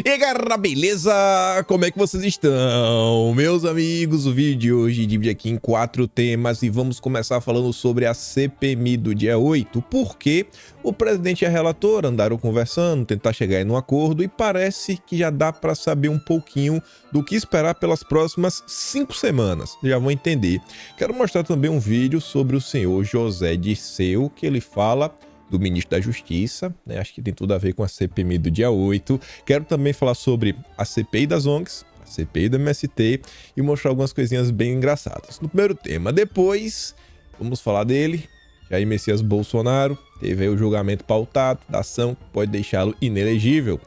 E aí, galera, beleza? Como é que vocês estão? Meus amigos, o vídeo de hoje divide aqui em 4 temas e vamos começar falando sobre a CPMI do dia 8, porque o presidente e a relatora andaram conversando, tentar chegar em um acordo e parece que já dá para saber um pouquinho do que esperar pelas próximas 5 semanas. Já vão entender. Quero mostrar também um vídeo sobre o senhor José Dirceu, que ele fala do ministro da Justiça, né? Acho que tem tudo a ver com a CPMI do dia 8. Quero também falar sobre a CPI das ONGs, a CPI do MST e mostrar algumas coisinhas bem engraçadas. No primeiro tema, depois vamos falar dele, Jair Messias Bolsonaro, teve aí o julgamento pautado da ação que pode deixá-lo inelegível.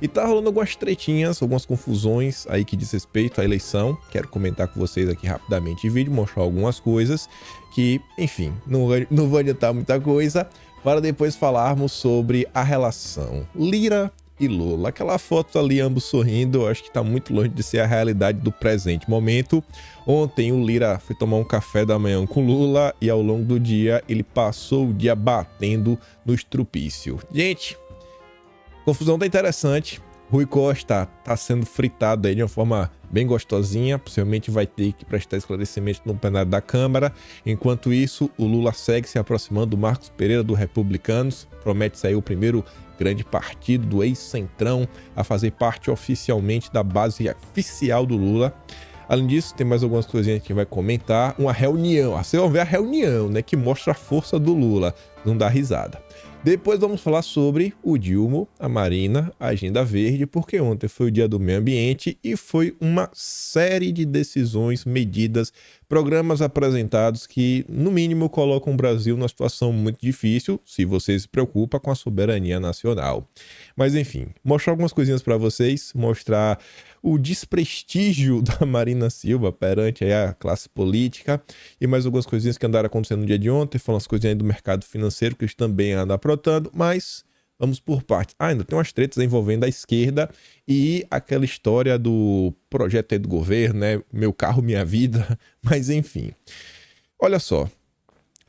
E tá rolando algumas tretinhas, algumas confusões aí que diz respeito à eleição. Quero comentar com vocês aqui rapidamente em vídeo, mostrar algumas coisas que, enfim, não vou adiantar muita coisa, para depois falarmos sobre a relação Lira e Lula. Aquela foto ali, ambos sorrindo, eu acho que está muito longe de ser a realidade do presente momento. Ontem o Lira foi tomar um café da manhã com Lula e ao longo do dia ele passou o dia batendo no estrupício. Gente, confusão tá interessante. Rui Costa tá sendo fritado aí de uma forma bem gostosinha, possivelmente vai ter que prestar esclarecimentos no plenário da Câmara. Enquanto isso, o Lula segue se aproximando do Marcos Pereira do Republicanos, promete sair o primeiro grande partido do ex-centrão a fazer parte oficialmente da base oficial do Lula. Além disso, tem mais algumas coisinhas que a gente vai comentar. Uma reunião, vocês vão ver a reunião, né, que mostra a força do Lula, não dá risada. Depois vamos falar sobre o Dilma, a Marina, a Agenda Verde, porque ontem foi o dia do meio ambiente e foi uma série de decisões, medidas, programas apresentados que, no mínimo, colocam o Brasil numa situação muito difícil, se você se preocupa com a soberania nacional. Mas, enfim, mostrar algumas coisinhas para vocês, mostrar o desprestígio da Marina Silva perante a classe política e mais algumas coisinhas que andaram acontecendo no dia de ontem, falando as coisinhas do mercado financeiro que eles também andam aprontando, mas vamos por partes. Ainda tem umas tretas envolvendo a esquerda e aquela história do projeto aí do governo, né? Meu carro, minha vida, mas enfim. Olha só,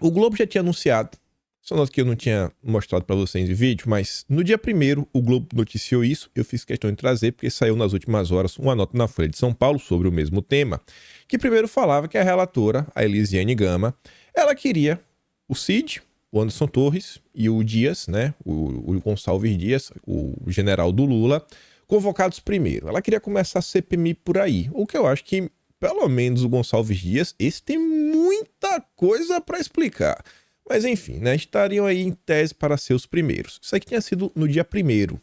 o Globo já tinha anunciado, só nós que eu não tinha mostrado para vocês em vídeo, mas no dia 1º o Globo noticiou isso, eu fiz questão de trazer porque saiu nas últimas horas uma nota na Folha de São Paulo sobre o mesmo tema, que primeiro falava que a relatora, a Elisiane Gama, ela queria o Cid, o Anderson Torres e o Dias, né, o Gonçalves Dias, o general do Lula, convocados primeiro. Ela queria começar a CPMI por aí, o que eu acho que, pelo menos o Gonçalves Dias, esse tem muita coisa para explicar. Mas enfim, né, estariam aí em tese para ser os primeiros. Isso aqui tinha sido no dia 1º.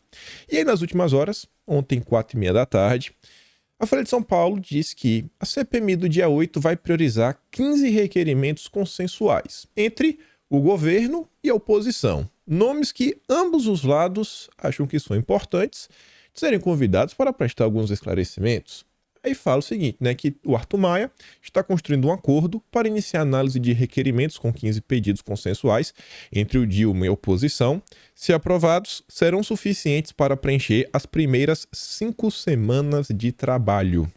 E aí nas últimas horas, ontem 4h30 da tarde, a Folha de São Paulo diz que a CPMI do dia 8 vai priorizar 15 requerimentos consensuais entre o governo e a oposição. Nomes que ambos os lados acham que são importantes de serem convidados para prestar alguns esclarecimentos. Aí fala o seguinte, né, que o Arthur Maia está construindo um acordo para iniciar a análise de requerimentos com 15 pedidos consensuais entre o Dilma e a oposição. Se aprovados, serão suficientes para preencher as primeiras 5 semanas de trabalho.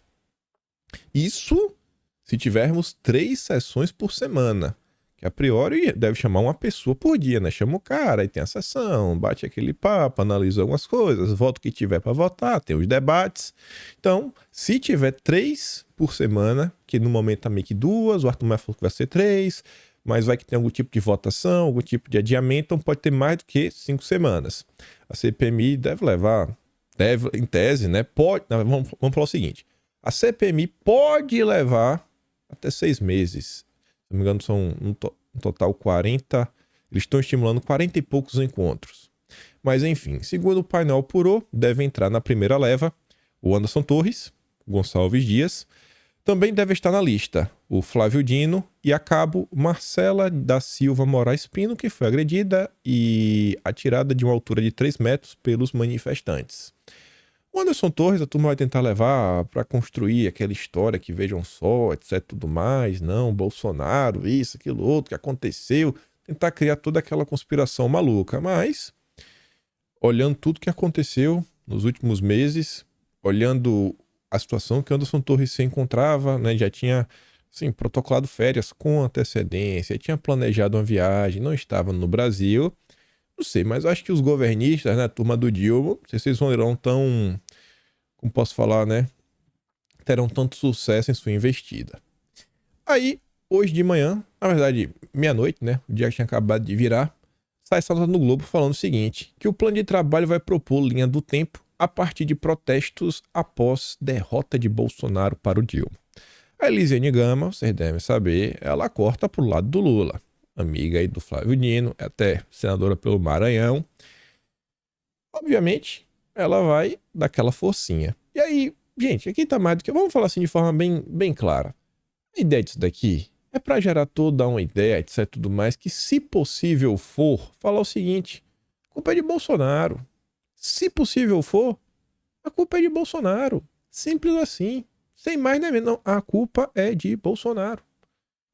Isso se tivermos 3 sessões por semana. Que a priori deve chamar uma pessoa por dia, né? Chama o cara, aí tem a sessão, bate aquele papo, analisa algumas coisas, vota o que tiver para votar, tem os debates. Então, se tiver 3 por semana, que no momento tá meio que 2, o Arthur Maia falou que vai ser 3, mas vai que tem algum tipo de votação, algum tipo de adiamento, então pode ter mais do que 5 semanas. A CPMI deve, em tese, né? Vamos falar o seguinte, a CPMI pode levar até 6 meses. Se não me engano, são um total 40. Eles estão estimulando 40 e poucos encontros. Mas, enfim, segundo o painel apurou, deve entrar na primeira leva o Anderson Torres, o Gonçalves Dias. Também deve estar na lista o Flávio Dino e a cabo Marcela da Silva Moraes Pino, que foi agredida e atirada de uma altura de 3 metros pelos manifestantes. O Anderson Torres, a turma vai tentar levar para construir aquela história que vejam só, etc, tudo mais, não, Bolsonaro, isso, aquilo, outro, que aconteceu, tentar criar toda aquela conspiração maluca, mas, olhando tudo que aconteceu nos últimos meses, olhando a situação que o Anderson Torres se encontrava, né, já tinha, assim, protocolado férias com antecedência, tinha planejado uma viagem, não estava no Brasil, não sei, mas acho que os governistas, né, a turma do Dilma, não sei se eles vão tão como posso falar, né, terão tanto sucesso em sua investida. Aí, hoje de manhã, na verdade, meia-noite, né, o dia que tinha acabado de virar, sai essa nota no Globo falando o seguinte, que o plano de trabalho vai propor linha do tempo a partir de protestos após derrota de Bolsonaro para o Dilma. A Elisiane Gama, vocês devem saber, ela corta pro lado do Lula. Amiga aí do Flávio Dino, é até senadora pelo Maranhão. Obviamente, ela vai dar aquela forcinha. E aí, gente, aqui tá mais do que... Vamos falar assim de forma bem clara. A ideia disso daqui é para gerar toda uma ideia, etc, tudo mais, que se possível for, falar o seguinte, a culpa é de Bolsonaro. Se possível for, a culpa é de Bolsonaro. Simples assim. Sem mais nem menos. Não, a culpa é de Bolsonaro.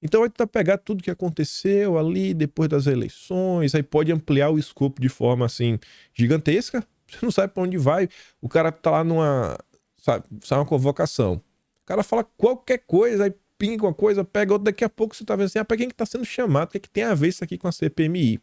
Então vai tentar pegar tudo que aconteceu ali depois das eleições, aí pode ampliar o escopo de forma assim gigantesca. Você não sabe para onde vai. O cara tá lá numa, sabe, sai uma convocação. O cara fala qualquer coisa, aí pinga uma coisa, pega outra, daqui a pouco você tá vendo assim, ah, para quem que tá sendo chamado? O que é que tem a ver isso aqui com a CPMI?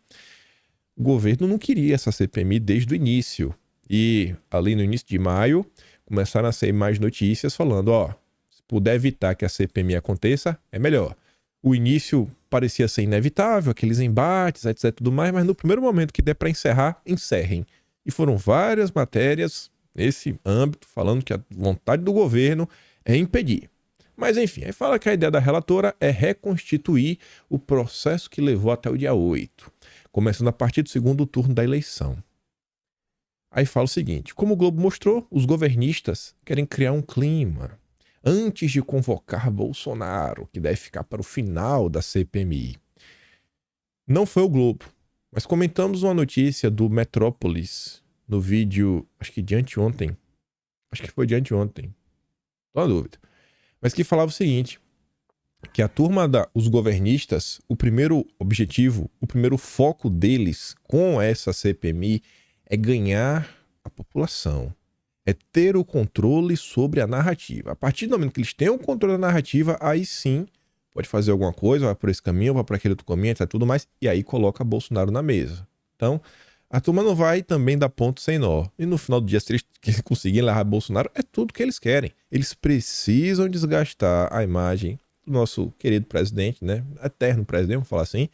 O governo não queria essa CPMI desde o início. E ali no início de maio, começaram a sair mais notícias falando, ó, se puder evitar que a CPMI aconteça, é melhor. O início parecia ser inevitável, aqueles embates, etc, tudo mais, mas no primeiro momento que der para encerrar, encerrem. E foram várias matérias nesse âmbito falando que a vontade do governo é impedir. Mas enfim, aí fala que a ideia da relatora é reconstituir o processo que levou até o dia 8, começando a partir do segundo turno da eleição. Aí fala o seguinte, como o Globo mostrou, os governistas querem criar um clima antes de convocar Bolsonaro, que deve ficar para o final da CPMI. Não foi o Globo, mas comentamos uma notícia do Metrópolis no vídeo, acho que de anteontem. Acho que foi de anteontem. Tô na dúvida. Mas que falava o seguinte, que a turma os governistas, o primeiro objetivo, o primeiro foco deles com essa CPMI é ganhar a população. É ter o controle sobre a narrativa. A partir do momento que eles têm o controle da narrativa, aí sim pode fazer alguma coisa, vai por esse caminho, vai por aquele outro caminho, etc, tudo mais, e aí coloca Bolsonaro na mesa. Então, a turma não vai também dar ponto sem nó. E no final do dia, se eles conseguirem largar Bolsonaro, é tudo que eles querem. Eles precisam desgastar a imagem do nosso querido presidente, né? Eterno presidente, vamos falar assim,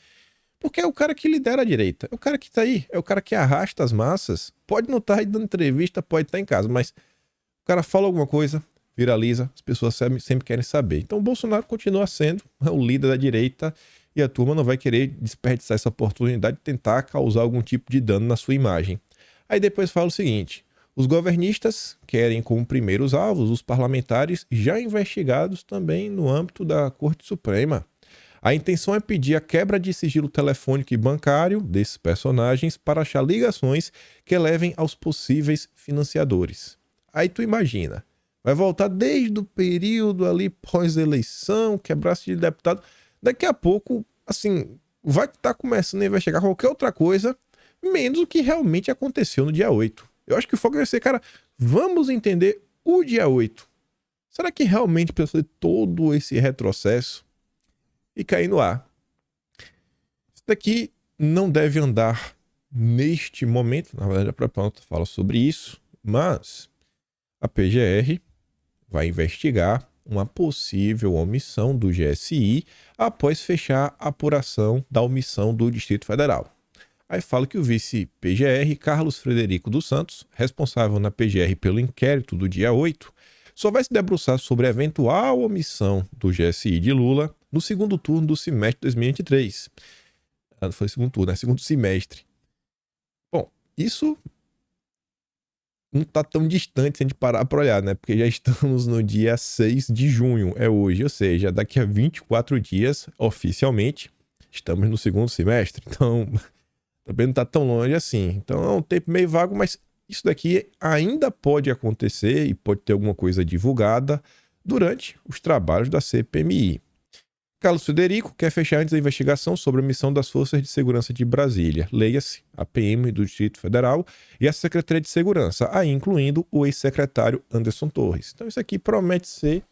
porque é o cara que lidera a direita, é o cara que tá aí, é o cara que arrasta as massas. Pode não estar aí dando entrevista, pode estar em casa, mas o cara fala alguma coisa, viraliza, as pessoas sempre querem saber. Então o Bolsonaro continua sendo o líder da direita e a turma não vai querer desperdiçar essa oportunidade de tentar causar algum tipo de dano na sua imagem. Aí depois fala o seguinte, os governistas querem como primeiros alvos os parlamentares já investigados também no âmbito da Corte Suprema. A intenção é pedir a quebra de sigilo telefônico e bancário desses personagens para achar ligações que levem aos possíveis financiadores. Aí tu imagina, vai voltar desde o período ali pós-eleição, quebrar-se de deputado. Daqui a pouco, assim, vai estar começando a investigar qualquer outra coisa, menos o que realmente aconteceu no dia 8. Eu acho que o foco vai ser, cara, vamos entender o dia 8. Será que realmente precisa fazer todo esse retrocesso e cair no ar? Isso daqui não deve andar neste momento, na verdade a própria nota fala sobre isso, mas a PGR vai investigar uma possível omissão do GSI após fechar a apuração da omissão do Distrito Federal. Aí fala que o vice-PGR, Carlos Frederico dos Santos, responsável na PGR pelo inquérito do dia 8, só vai se debruçar sobre a eventual omissão do GSI de Lula no segundo turno do semestre de 2023. Não foi segundo turno, é segundo semestre. Bom, isso não está tão distante se a gente parar para olhar, né? Porque já estamos no dia 6 de junho, é hoje, ou seja, daqui a 24 dias, oficialmente, estamos no segundo semestre. Então, também não está tão longe assim. Então, é um tempo meio vago, mas isso daqui ainda pode acontecer e pode ter alguma coisa divulgada durante os trabalhos da CPMI. Carlos Frederico quer fechar antes a investigação sobre a missão das Forças de Segurança de Brasília, leia-se a PM do Distrito Federal e a Secretaria de Segurança, aí incluindo o ex-secretário Anderson Torres. Então isso aqui promete ser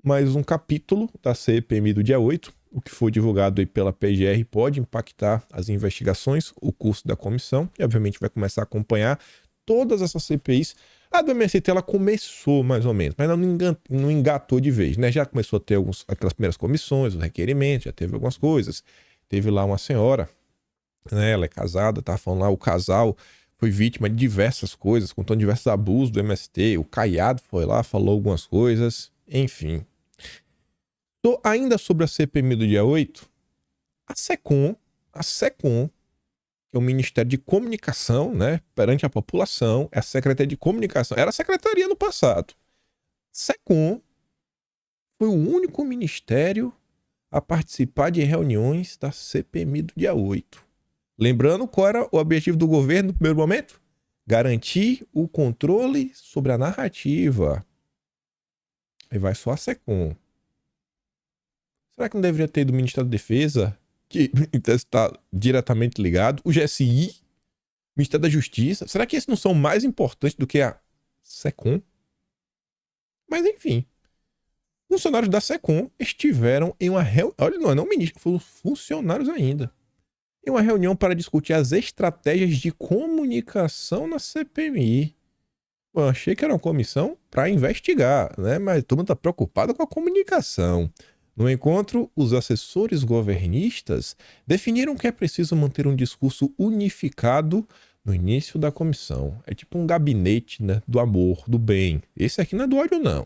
mais um capítulo da CPMI do dia 8. O que foi divulgado aí pela PGR pode impactar as investigações, o curso da comissão, e obviamente vai começar a acompanhar todas essas CPIs A do MST ela começou mais ou menos, mas ela não engatou de vez, né? Já começou a ter aquelas primeiras comissões, os requerimentos, já teve algumas coisas. Teve lá uma senhora, né? Ela é casada, tá falando lá, o casal foi vítima de diversas coisas, contando diversos abusos do MST. O Caiado foi lá, falou algumas coisas, enfim. Então, ainda sobre a CPMI do dia 8, a SECOM, que é o Ministério de Comunicação, né, perante a população, é a Secretaria de Comunicação, era a Secretaria no passado. SECOM foi o único ministério a participar de reuniões da CPMI do dia 8. Lembrando qual era o objetivo do governo no primeiro momento? Garantir o controle sobre a narrativa. Aí vai só a SECOM. Será que não deveria ter do Ministério da Defesa, que está diretamente ligado, o GSI, o Ministério da Justiça? Será que esses não são mais importantes do que a SECOM? Mas enfim, funcionários da SECOM estiveram em uma reunião. Olha, não ministro, foram funcionários ainda. Em uma reunião para discutir as estratégias de comunicação na CPMI. Eu achei que era uma comissão para investigar, né? Mas todo mundo está preocupado com a comunicação. No encontro, os assessores governistas definiram que é preciso manter um discurso unificado no início da comissão. É tipo um gabinete, né, do amor, do bem. Esse aqui não é do ódio, não.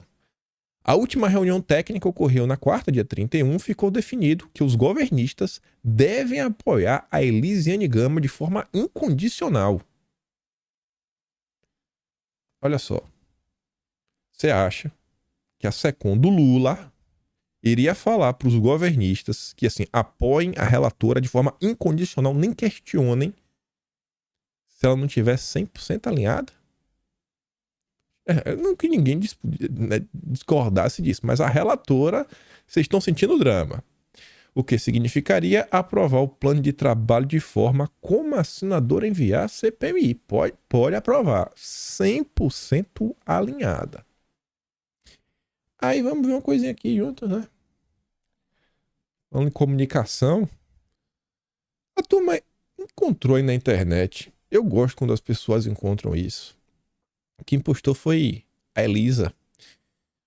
A última reunião técnica ocorreu na quarta, dia 31, ficou definido que os governistas devem apoiar a Elisiane Gama de forma incondicional. Olha só. Você acha que a SECOM do Lula iria falar para os governistas que, assim, apoiem a relatora de forma incondicional, nem questionem, se ela não estiver 100% alinhada? Não que ninguém discordasse disso, mas a relatora, vocês estão sentindo o drama. O que significaria aprovar o plano de trabalho de forma como a senadora enviar a CPMI. Pode aprovar, 100% alinhada. Aí vamos ver uma coisinha aqui junto, né? Falando em comunicação, a turma encontrou aí na internet. Eu gosto quando as pessoas encontram isso. Quem postou foi a Elisa.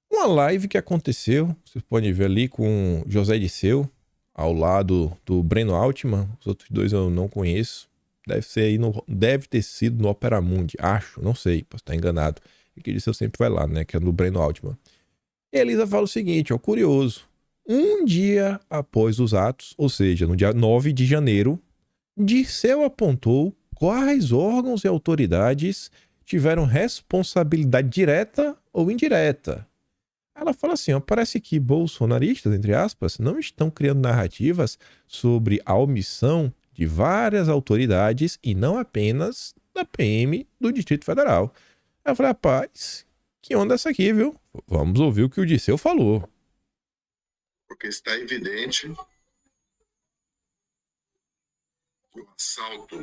Uma live que aconteceu, vocês podem ver ali, com José Disseu, ao lado do Breno Altman. Os outros dois eu não conheço. Deve ter sido no Opera Mundi, acho, não sei, posso estar enganado. E que Disseu sempre vai lá, né, que é no Breno Altman. E a Elisa fala o seguinte, ó, curioso. Um dia após os atos, ou seja, no dia 9 de janeiro, Disseu apontou quais órgãos e autoridades tiveram responsabilidade direta ou indireta. Ela fala assim, ó, parece que bolsonaristas, entre aspas, não estão criando narrativas sobre a omissão de várias autoridades e não apenas da PM do Distrito Federal. Ela falou, rapaz, que onda é essa aqui, viu? Vamos ouvir o que o Disseu falou. Porque está evidente que o assalto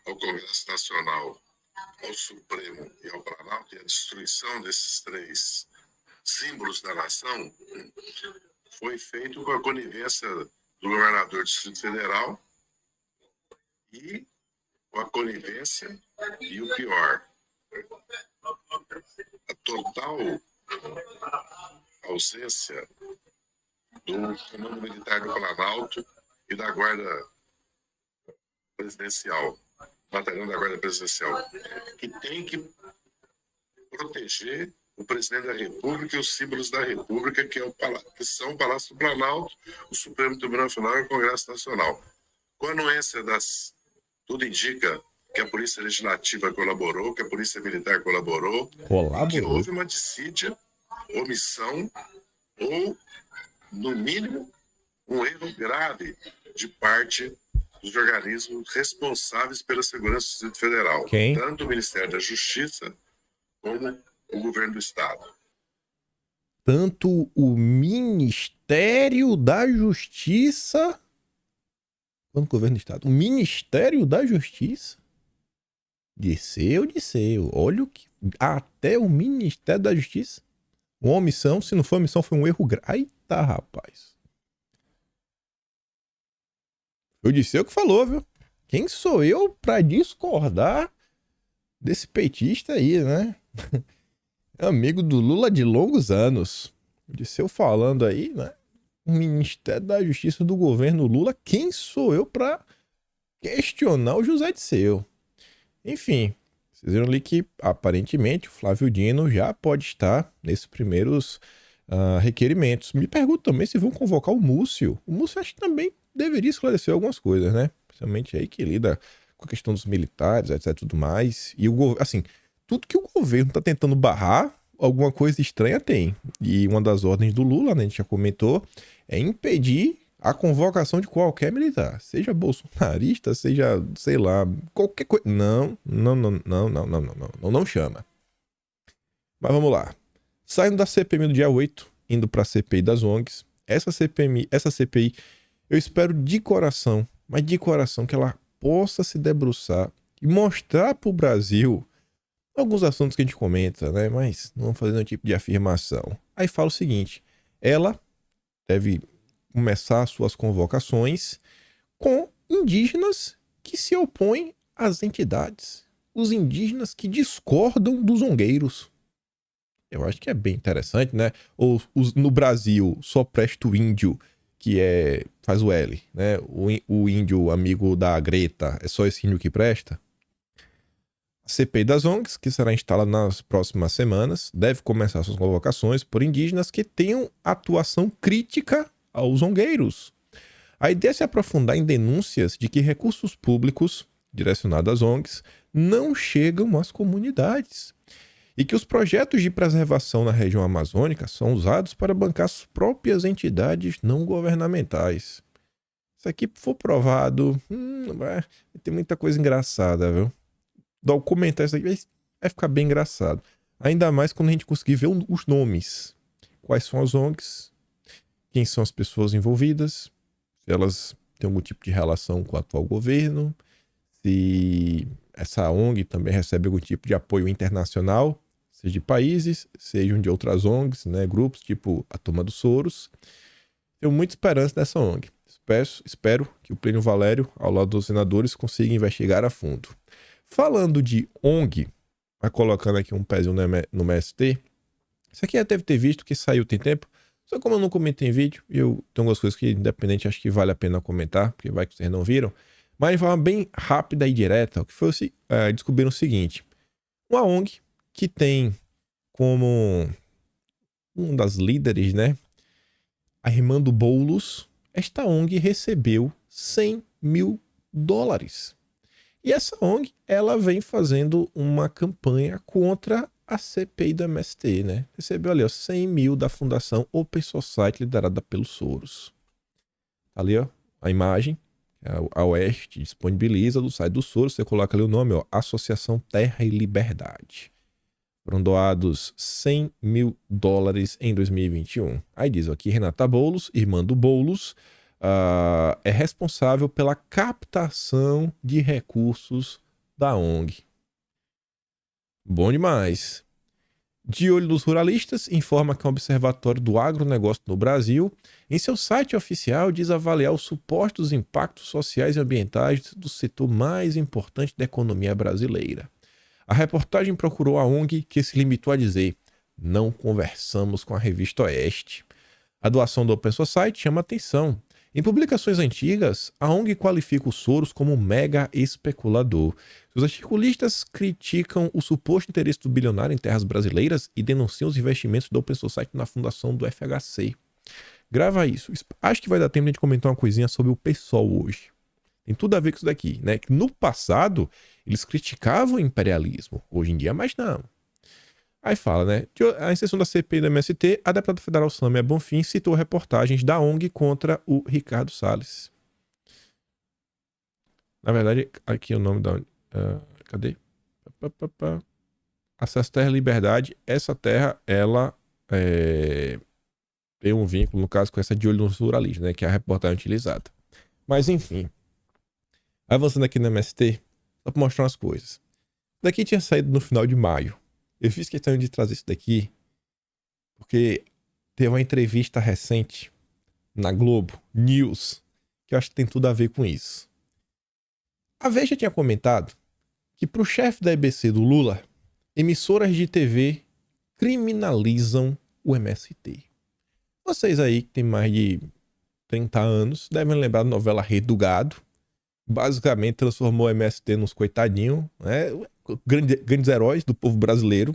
ao Congresso Nacional, ao Supremo e ao Planalto, e a destruição desses três símbolos da nação, foi feito com a conivência do governador do Distrito Federal e com a conivência e o pior, a total ausência do Comando Militar do Planalto e da Guarda Presidencial, Batalhão da Guarda Presidencial, que tem que proteger o presidente da República e os símbolos da República, que são o Palácio do Planalto, o Supremo Tribunal Federal e o Congresso Nacional. Com a anuência tudo indica que a Polícia Legislativa colaborou, que a Polícia Militar colaborou. E que houve uma dissídia, omissão ou, no mínimo, um erro grave de parte dos organismos responsáveis pela segurança do Distrito Federal. Quem? Tanto o Ministério da Justiça como o governo do Estado. Tanto o Ministério da Justiça quanto o governo do Estado. O Ministério da Justiça? Disseu. Olha o que... Até o Ministério da Justiça. Uma omissão, se não for omissão, foi um erro grave. Eita, rapaz. Eu disse o que falou, viu? Quem sou eu pra discordar desse petista aí, né? amigo do Lula de longos anos. Disse eu falando aí, né? O Ministério da Justiça do governo Lula, quem sou eu para questionar o José Dirceu? Enfim, vocês viram ali que aparentemente o Flávio Dino já pode estar nesses primeiros requerimentos. Me pergunto também se vão convocar o Múcio. O Múcio acho que também deveria esclarecer algumas coisas, né? Principalmente aí que lida com a questão dos militares, etc, tudo mais. E assim, tudo que o governo tá tentando barrar, alguma coisa estranha tem. E uma das ordens do Lula, né, a gente já comentou, é impedir a convocação de qualquer militar, seja bolsonarista, seja, sei lá, qualquer coisa. Não chama. Mas vamos lá. Saindo da CPMI do dia 8, indo para a CPI das ONGs, essa CPI, eu espero de coração, mas de coração, que ela possa se debruçar e mostrar para o Brasil alguns assuntos que a gente comenta, né? Mas não fazer nenhum tipo de afirmação. Aí fala o seguinte: ela deve começar suas convocações com indígenas que se opõem às entidades. Os indígenas que discordam dos zongueiros. Eu acho que é bem interessante, né? Ou no Brasil só presta o índio que faz o L, né? O índio amigo da Greta, é só esse índio que presta? A CPI das ONGs, que será instalada nas próximas semanas, deve começar suas convocações por indígenas que tenham atuação crítica aos zongueiros. A ideia é se aprofundar em denúncias de que recursos públicos direcionados às ONGs não chegam às comunidades e que os projetos de preservação na região amazônica são usados para bancar as próprias entidades não governamentais. Se aqui for provado, vai ter muita coisa engraçada, viu? Documentar isso aqui vai ficar bem engraçado. Ainda mais quando a gente conseguir ver os nomes. Quais são as ONGs, quem são as pessoas envolvidas, se elas têm algum tipo de relação com o atual governo, se essa ONG também recebe algum tipo de apoio internacional, seja de países, sejam de outras ONGs, né, grupos tipo a Turma dos Soros. Tenho muita esperança nessa ONG. Espero que o Plínio Valério, ao lado dos senadores, consiga investigar a fundo. Falando de ONG, vai colocando aqui um pezinho no MST. Isso aqui já deve ter visto, que saiu tem tempo. Só como eu não comentei em vídeo, eu tenho algumas coisas que, independente, acho que vale a pena comentar, porque vai que vocês não viram. Mas de forma bem rápida e direta, o que foi descobriram o seguinte: uma ONG que tem como uma das líderes, né, a Armando Boulos, esta ONG recebeu $100 mil. E essa ONG, ela vem fazendo uma campanha contra a CPI do MST, né? Recebeu ali, ó, 100 mil da Fundação Open Society, liderada pelo Soros. Ali, ó, a imagem, a Oeste disponibiliza do site do Soros, você coloca ali o nome, ó, Associação Terra e Liberdade. Foram doados $100 mil em 2021. Aí diz aqui, Renata Boulos, irmã do Boulos, é responsável pela captação de recursos da ONG. Bom demais. De olho nos ruralistas, informa que o Observatório do Agronegócio no Brasil, em seu site oficial, diz avaliar os supostos impactos sociais e ambientais do setor mais importante da economia brasileira. A reportagem procurou a ONG, que se limitou a dizer: não conversamos com a revista Oeste. A doação do Open Society chama atenção. Em publicações antigas, a ONG qualifica o Soros como um mega especulador. Os articulistas criticam o suposto interesse do bilionário em terras brasileiras e denunciam os investimentos do Open Society na fundação do FHC. Grava isso. Acho que vai dar tempo de a gente comentar uma coisinha sobre o PSOL hoje. Tem tudo a ver com isso daqui, né? Que no passado, eles criticavam o imperialismo. Hoje em dia, mais não. Aí fala, né? A inserção da CPI do MST, a deputada federal Sâmia Bonfim citou reportagens da ONG contra o Ricardo Salles. Na verdade, aqui é o nome da... cadê? Acesso Terra e Liberdade. Essa terra, ela tem um vínculo, no caso, com essa de olho no ruralismo, né? Que é a reportagem utilizada. Mas, enfim. Avançando aqui no MST, só para mostrar umas coisas. Daqui tinha saído no final de maio. Eu fiz questão de trazer isso daqui porque teve uma entrevista recente na Globo News que eu acho que tem tudo a ver com isso. A Veja tinha comentado que para o chefe da EBC do Lula, Emissoras de TV criminalizam o MST. Vocês aí que tem mais de 30 anos devem lembrar da novela Rei do Gado. Basicamente transformou o MST nos coitadinhos, né? Grandes heróis do povo brasileiro.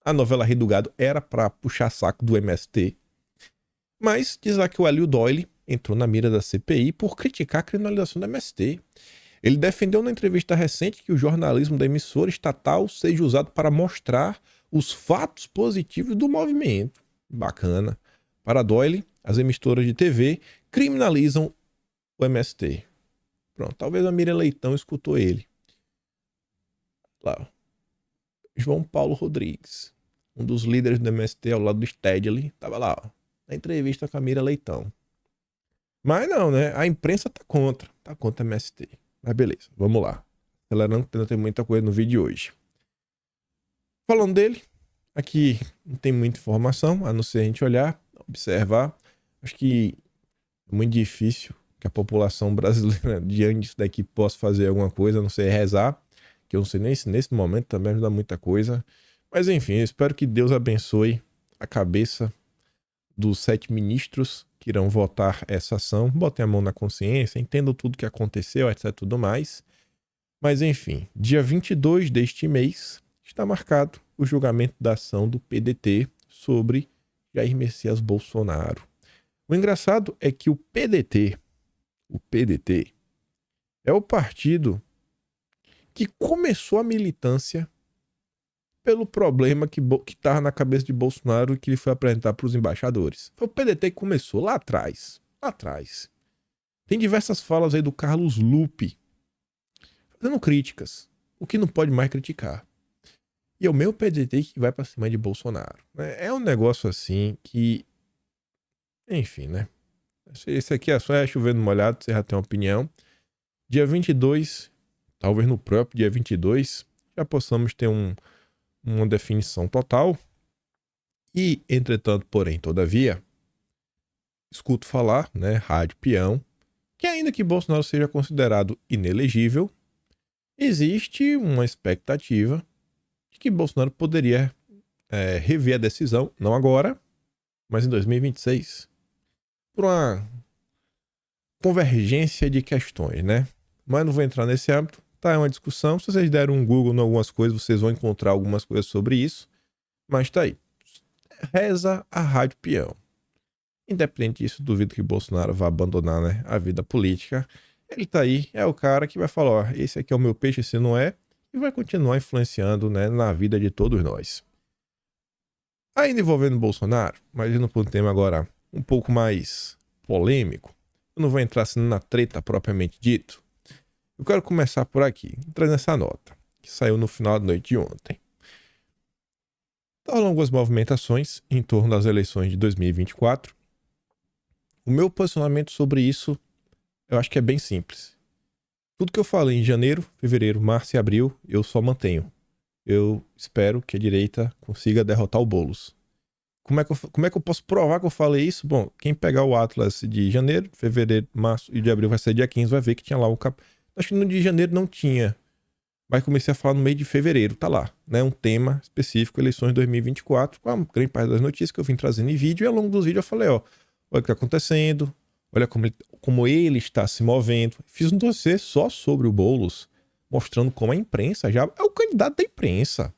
A novela Rei do Gado era para puxar saco do MST. Mas diz lá que o Hélio Doyle entrou na mira da CPI por criticar a criminalização do MST. Ele defendeu na entrevista recente que o jornalismo da emissora estatal seja usado para mostrar os fatos positivos do movimento. Bacana. Para Doyle, as emissoras de TV criminalizam o MST. Pronto, talvez a Miriam Leitão escutou ele. Lá, ó. João Paulo Rodrigues, um dos líderes do MST ao lado do Stedley, estava lá, ó, na entrevista com a Miriam Leitão. Mas não, né? A imprensa tá contra o MST. Mas beleza, vamos lá. Acelerando, não tem muita coisa no vídeo de hoje. Falando dele, aqui não tem muita informação, a não ser a gente olhar, observar. Acho que é muito difícil que a população brasileira, diante disso daqui, possa fazer alguma coisa, a não ser rezar, que eu não sei nem se nesse momento também ajuda muita coisa. Mas enfim, eu espero que Deus abençoe a cabeça dos 7 ministros que irão votar essa ação, botem a mão na consciência, entendam tudo que aconteceu, etc, tudo mais. Mas enfim, dia 22 deste mês está marcado o julgamento da ação do PDT sobre Jair Messias Bolsonaro. O engraçado é que o PDT é o partido que começou a militância pelo problema que estava na cabeça de Bolsonaro e que ele foi apresentar para os embaixadores. Foi o PDT que começou lá atrás. Tem diversas falas aí do Carlos Lupe fazendo críticas, o que não pode mais criticar. E é o meu PDT que vai para cima de Bolsonaro. É um negócio assim que... Enfim, né? Esse aqui é só chovendo molhado, você já tem uma opinião. Dia 22, talvez no próprio dia 22, já possamos ter uma definição total. E, entretanto, porém, todavia, escuto falar, né, rádio peão, que ainda que Bolsonaro seja considerado inelegível, existe uma expectativa de que Bolsonaro poderia rever a decisão, não agora, mas em 2026, por uma convergência de questões, né? Mas não vou entrar nesse âmbito, tá? É uma discussão. Se vocês deram um Google em algumas coisas, vocês vão encontrar algumas coisas sobre isso. Mas tá aí. Reza a rádio peão. Independente disso, duvido que Bolsonaro vá abandonar, né, a vida política. Ele tá aí, é o cara que vai falar, ó, esse aqui é o meu peixe, esse não é, e vai continuar influenciando, né, na vida de todos nós. Ainda envolvendo Bolsonaro, mas indo para um tema agora um pouco mais polêmico, eu não vou entrar assim na treta propriamente dito. Eu quero começar por aqui, trazendo essa nota, que saiu no final da noite de ontem. Ao longo das movimentações em torno das eleições de 2024, o meu posicionamento sobre isso, eu acho que é bem simples. Tudo que eu falei em janeiro, fevereiro, março e abril, eu só mantenho. Eu espero que a direita consiga derrotar o Boulos. Como é que eu posso provar que eu falei isso? Bom, quem pegar o Atlas de janeiro, fevereiro, março e de abril vai ser dia 15, vai ver que tinha lá o Acho que no de janeiro não tinha. Mas comecei a falar no meio de fevereiro, tá lá, né? Um tema específico, eleições 2024, com a grande parte das notícias que eu vim trazendo em vídeo. E ao longo dos vídeos eu falei, ó, olha o que tá acontecendo, olha como ele está se movendo. Fiz um dossiê só sobre o Boulos, mostrando como a imprensa já é o candidato da imprensa.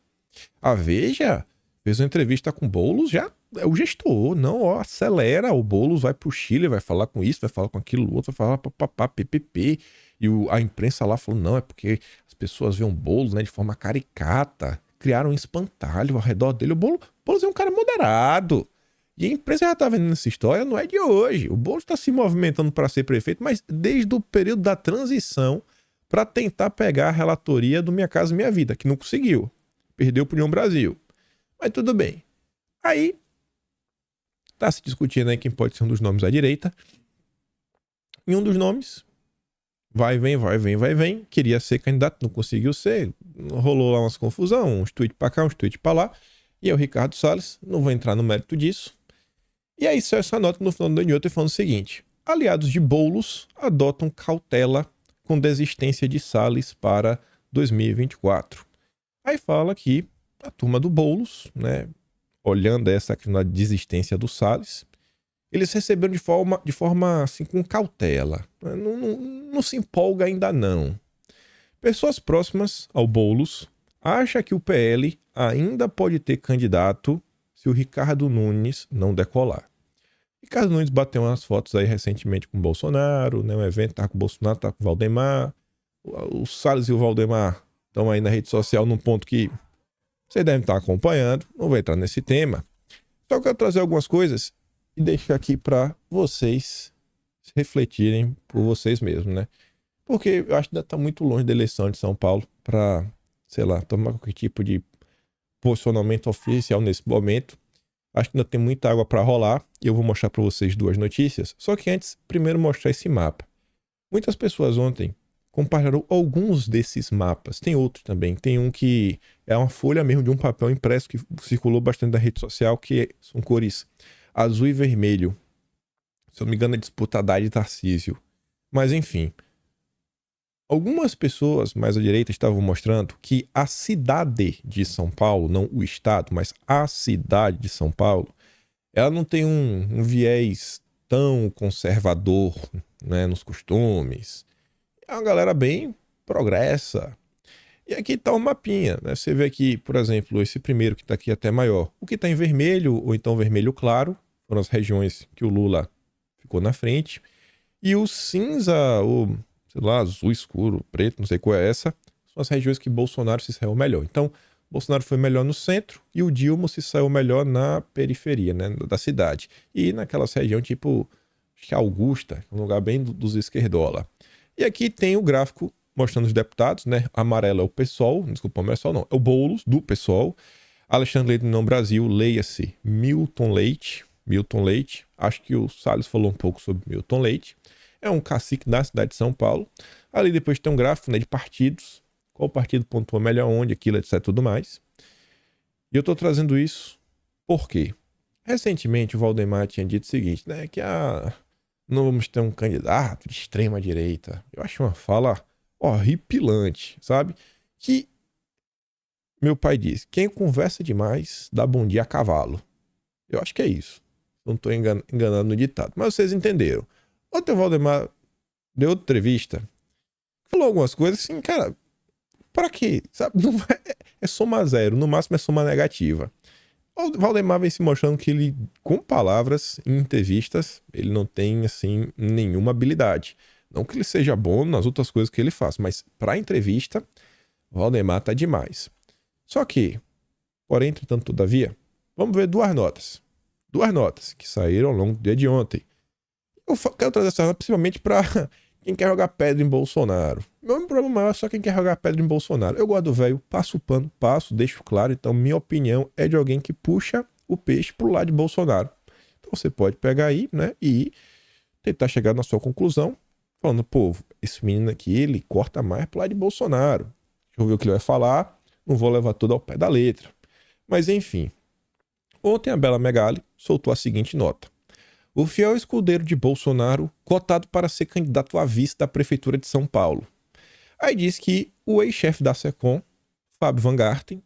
A Veja fez uma entrevista com o Boulos, já é o gestor. Não, ó, acelera, o Boulos vai pro Chile, vai falar com isso, vai falar com aquilo, outro, vai falar papapá, PPP. E a imprensa lá falou, não, é porque as pessoas veem o Boulos, né, de forma caricata, criaram um espantalho ao redor dele. O Boulos é um cara moderado. E a imprensa já tá vendo essa história, não é de hoje. O Boulos tá se movimentando para ser prefeito, mas desde o período da transição, para tentar pegar a relatoria do Minha Casa Minha Vida, que não conseguiu. Perdeu pro União Brasil. Mas tudo bem. Aí, tá se discutindo aí quem pode ser um dos nomes à direita. E um dos nomes, vai, vem. Queria ser candidato, não conseguiu ser. Rolou lá umas confusão, uns tweets pra cá, uns tweets pra lá. E é o Ricardo Salles, não vou entrar no mérito disso. E aí saiu essa nota no final do dia falando o seguinte: aliados de Boulos adotam cautela com desistência de Salles para 2024. Aí fala que a turma do Boulos, né, olhando essa questão da desistência do Salles, eles receberam de forma assim, com cautela. Não se empolga ainda não. Pessoas próximas ao Boulos acham que o PL ainda pode ter candidato se o Ricardo Nunes não decolar. Ricardo Nunes bateu umas fotos aí recentemente com o Bolsonaro, né? Um evento, tá com o Bolsonaro, tá com o Valdemar. O Salles e o Valdemar estão aí na rede social num ponto que vocês devem estar acompanhando. Não vou entrar nesse tema. Só quero trazer algumas coisas e deixar aqui para vocês refletirem por vocês mesmos, né? Porque eu acho que ainda está muito longe da eleição de São Paulo para, sei lá, tomar qualquer tipo de posicionamento oficial nesse momento. Acho que ainda tem muita água para rolar e eu vou mostrar para vocês duas notícias. Só que antes, primeiro mostrar esse mapa. Muitas pessoas ontem compartilharam alguns desses mapas. Tem outros também. Tem um que é uma folha mesmo de um papel impresso que circulou bastante na rede social, que são cores azul e vermelho. Se eu não me engano, é disputa Haddad e Tarcísio. Mas enfim. Algumas pessoas mais à direita estavam mostrando que a cidade de São Paulo, não o estado, mas a cidade de São Paulo, ela não tem um viés tão conservador, né, nos costumes. É uma galera bem progressa. E aqui está o mapinha, né? Você vê aqui, por exemplo, esse primeiro que está aqui até maior. O que está em vermelho, ou então vermelho claro, foram as regiões que o Lula ficou na frente. E o cinza, o sei lá, azul escuro, preto, não sei qual é essa, são as regiões que Bolsonaro se saiu melhor. Então, Bolsonaro foi melhor no centro e o Dilma se saiu melhor na periferia, né, da cidade. E naquelas regiões tipo, acho que Augusta, um lugar bem dos esquerdola. E aqui tem o gráfico mostrando os deputados, né? Amarelo é o PSOL, desculpa, não é PSOL não, é o Boulos, do PSOL. Alexandre Leite no Brasil, leia-se Milton Leite. Acho que o Salles falou um pouco sobre Milton Leite. É um cacique da cidade de São Paulo. Ali depois tem um gráfico, né, de partidos. Qual partido pontua melhor onde, aquilo, etc. Tudo mais. E eu estou trazendo isso porque recentemente o Valdemar tinha dito o seguinte, né? Que não vamos ter um candidato de extrema direita. Eu acho uma fala horripilante, sabe? Que meu pai diz, quem conversa demais dá bom dia a cavalo. Eu acho que é isso. Não estou enganado no ditado. Mas vocês entenderam. Ontem o Valdemar deu outra entrevista, falou algumas coisas assim, cara, pra quê? Sabe? Não vai, é soma zero, no máximo é soma negativa. O Valdemar vem se mostrando que ele, com palavras em entrevistas, ele não tem, assim, nenhuma habilidade. Não que ele seja bom nas outras coisas que ele faz, mas pra entrevista, o Valdemar tá demais. Só que, porém, entretanto, todavia, vamos ver duas notas. Duas notas que saíram ao longo do dia de ontem. Eu quero trazer essa nota principalmente pra quem quer jogar pedra em Bolsonaro. Meu problema maior é só quem quer jogar pedra em Bolsonaro. Eu gosto do velho, passo o pano, deixo claro. Então, minha opinião é de alguém que puxa o peixe pro lado de Bolsonaro. Então, você pode pegar aí, né, e tentar chegar na sua conclusão, falando, pô, esse menino aqui, ele corta mais pro lado de Bolsonaro. Deixa eu ver o que ele vai falar, não vou levar tudo ao pé da letra. Mas, enfim. Ontem, a Bela Megali soltou a seguinte nota. O fiel escudeiro de Bolsonaro, cotado para ser candidato a vice da Prefeitura de São Paulo. Aí diz que o ex-chefe da SECOM, Fábio Van Garten,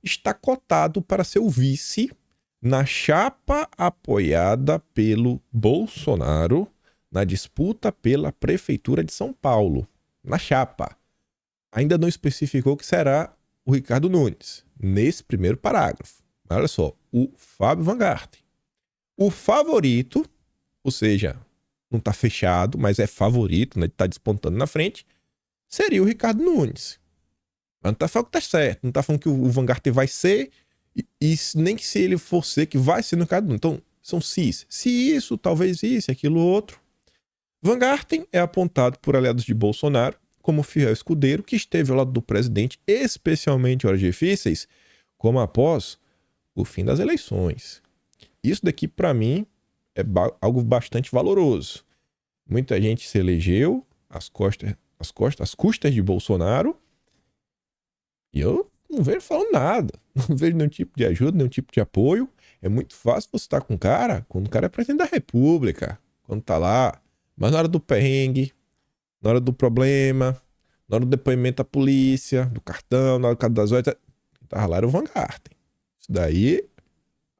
está cotado para ser o vice na chapa apoiada pelo Bolsonaro na disputa pela Prefeitura de São Paulo. Na chapa. Ainda não especificou que será o Ricardo Nunes, nesse primeiro parágrafo. Mas olha só, o Fábio Van Garten. O favorito, ou seja, não está fechado, mas é favorito, né? Está despontando na frente, seria o Ricardo Nunes. Mas não está falando que está certo, não está falando que o Van Garten vai ser, e nem que se ele for ser, que vai ser no Ricardo Nunes. Então, são cis. Se isso, talvez isso, aquilo outro. Van Garten é apontado por aliados de Bolsonaro como fiel escudeiro que esteve ao lado do presidente, especialmente em horas difíceis, como após o fim das eleições. Isso daqui, para mim, é algo bastante valoroso. Muita gente se elegeu às custas de Bolsonaro e eu não vejo falando nada. Não vejo nenhum tipo de ajuda, nenhum tipo de apoio. É muito fácil você estar com o cara quando o cara é presidente da República, quando tá lá. Mas na hora do perrengue, na hora do problema, na hora do depoimento à polícia, do cartão, na hora do caso das 8, tá tava lá era o Van Garten. Isso daí,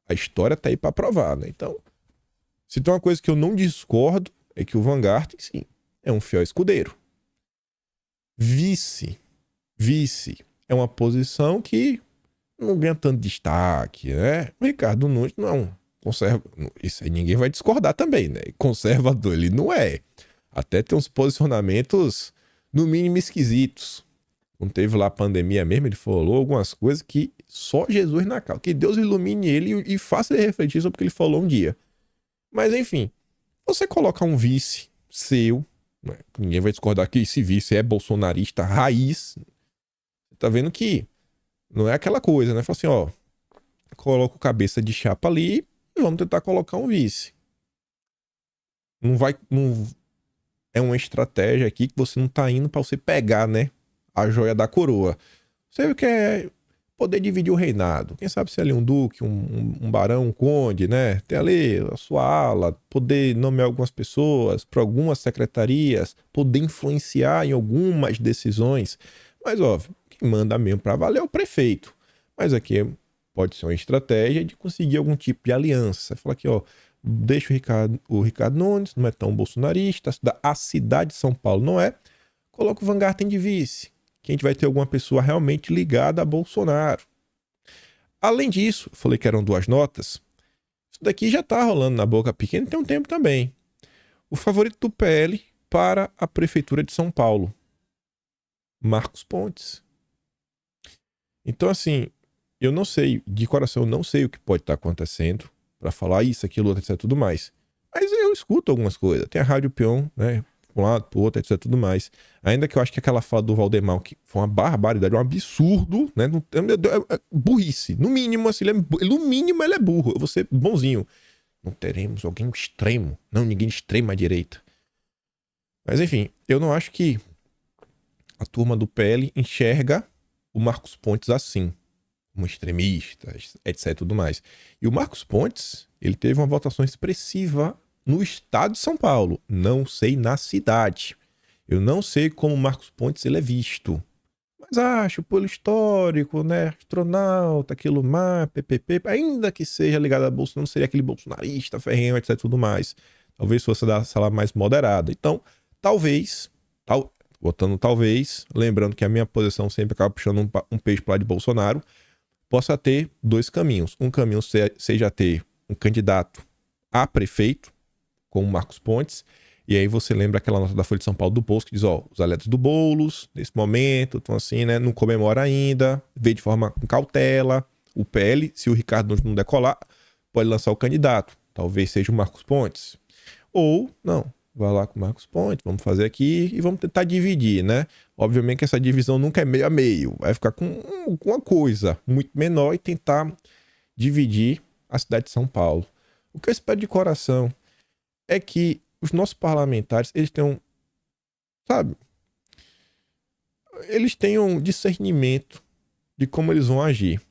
a história tá aí pra provar, né? Então, se tem uma coisa que eu não discordo, é que o Van Garten, sim, é um fiel escudeiro. Vice é uma posição que não ganha tanto destaque, né? O Ricardo Nunes não é um isso aí ninguém vai discordar também, né? Conservador ele não é. Até tem uns posicionamentos, no mínimo, esquisitos. Quando teve lá a pandemia mesmo, ele falou algumas coisas que só Jesus na causa. Que Deus ilumine ele e faça ele refletir sobre o que ele falou um dia. Mas, enfim, você coloca um vice seu, né? Ninguém vai discordar que esse vice é bolsonarista raiz. Você tá vendo que não é aquela coisa, né? Fala assim, ó, coloca o cabeça de chapa ali e vamos tentar colocar um vice. Não é uma estratégia aqui que você não tá indo pra você pegar, né? A joia da coroa. Você quer poder dividir o reinado. Quem sabe se é ali um duque, um barão, um conde, né? Tem ali a sua ala, poder nomear algumas pessoas para algumas secretarias, poder influenciar em algumas decisões. Mas, óbvio, quem manda mesmo para valer é o prefeito. Mas aqui pode ser uma estratégia de conseguir algum tipo de aliança. Você fala aqui, ó, deixa o Ricardo Nunes, não é tão bolsonarista, a cidade de São Paulo não é, coloca o Van Garten de vice, que a gente vai ter alguma pessoa realmente ligada a Bolsonaro. Além disso, falei que eram 2 notas, isso daqui já tá rolando na boca pequena tem um tempo também. O favorito do PL para a prefeitura de São Paulo, Marcos Pontes. Então, assim, eu não sei, de coração, eu não sei o que pode estar acontecendo para falar isso, aquilo, outro, etc, tudo mais. Mas eu escuto algumas coisas. Tem a Rádio Peão, né? Um lado, pro outro, etc, tudo mais. Ainda que eu acho que aquela fala do Valdemar, que foi uma barbaridade, um absurdo, né? É burrice. No mínimo, assim, no mínimo ele é burro. Eu vou ser bonzinho. Não teremos alguém extremo. Não, ninguém de extrema direita. Mas, enfim, eu não acho que a turma do PL enxerga o Marcos Pontes assim, como extremista, etc, tudo mais. E o Marcos Pontes, ele teve uma votação expressiva no estado de São Paulo. Não sei na cidade. Eu não sei como o Marcos Pontes ele é visto. Mas acho, pelo histórico, né? Astronauta, aquilo mais, PPP, ainda que seja ligado a Bolsonaro, não seria aquele bolsonarista, ferrenho, etc, tudo mais. Talvez fosse da sala mais moderada. Então, talvez, botando talvez, lembrando que a minha posição sempre acaba puxando um peixe para lá de Bolsonaro, possa ter 2 caminhos. Um caminho seja ter um candidato a prefeito, como Marcos Pontes, e aí você lembra aquela nota da Folha de São Paulo do Poço, que diz, ó, os aliados do Boulos, nesse momento, estão assim, né, não comemora ainda, vê de forma com cautela, o PL, se o Ricardo não decolar, pode lançar o candidato, talvez seja o Marcos Pontes. Ou, não, vai lá com o Marcos Pontes, vamos fazer aqui e vamos tentar dividir, né? Obviamente que essa divisão nunca é meio a meio, vai ficar com uma coisa muito menor e tentar dividir a cidade de São Paulo. O que eu espero de coração é que os nossos parlamentares, eles tenham, sabe, eles tenham discernimento de como eles vão agir.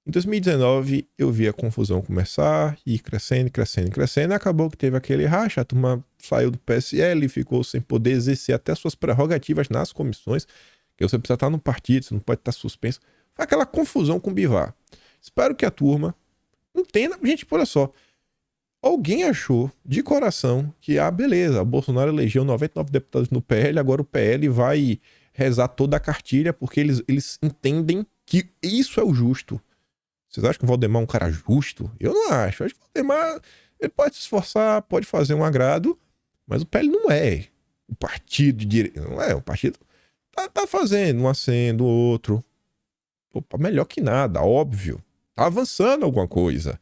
Em 2019, eu vi a confusão começar e ir crescendo, e acabou que teve aquele racha, a turma saiu do PSL e ficou sem poder exercer até suas prerrogativas nas comissões, que você precisa estar no partido, você não pode estar suspenso. Foi aquela confusão com o Bivar. Espero que a turma entenda. Gente, olha só, alguém achou de coração que, beleza, o Bolsonaro elegeu 99 deputados no PL, agora o PL vai rezar toda a cartilha porque eles entendem que isso é o justo. Vocês acham que o Valdemar é um cara justo? Eu não acho. Eu acho que o Valdemar ele pode se esforçar, pode fazer um agrado, mas o PL não é o partido de direita. Não é, o partido tá fazendo um aceno, outro. Opa, melhor que nada, óbvio. Tá avançando alguma coisa.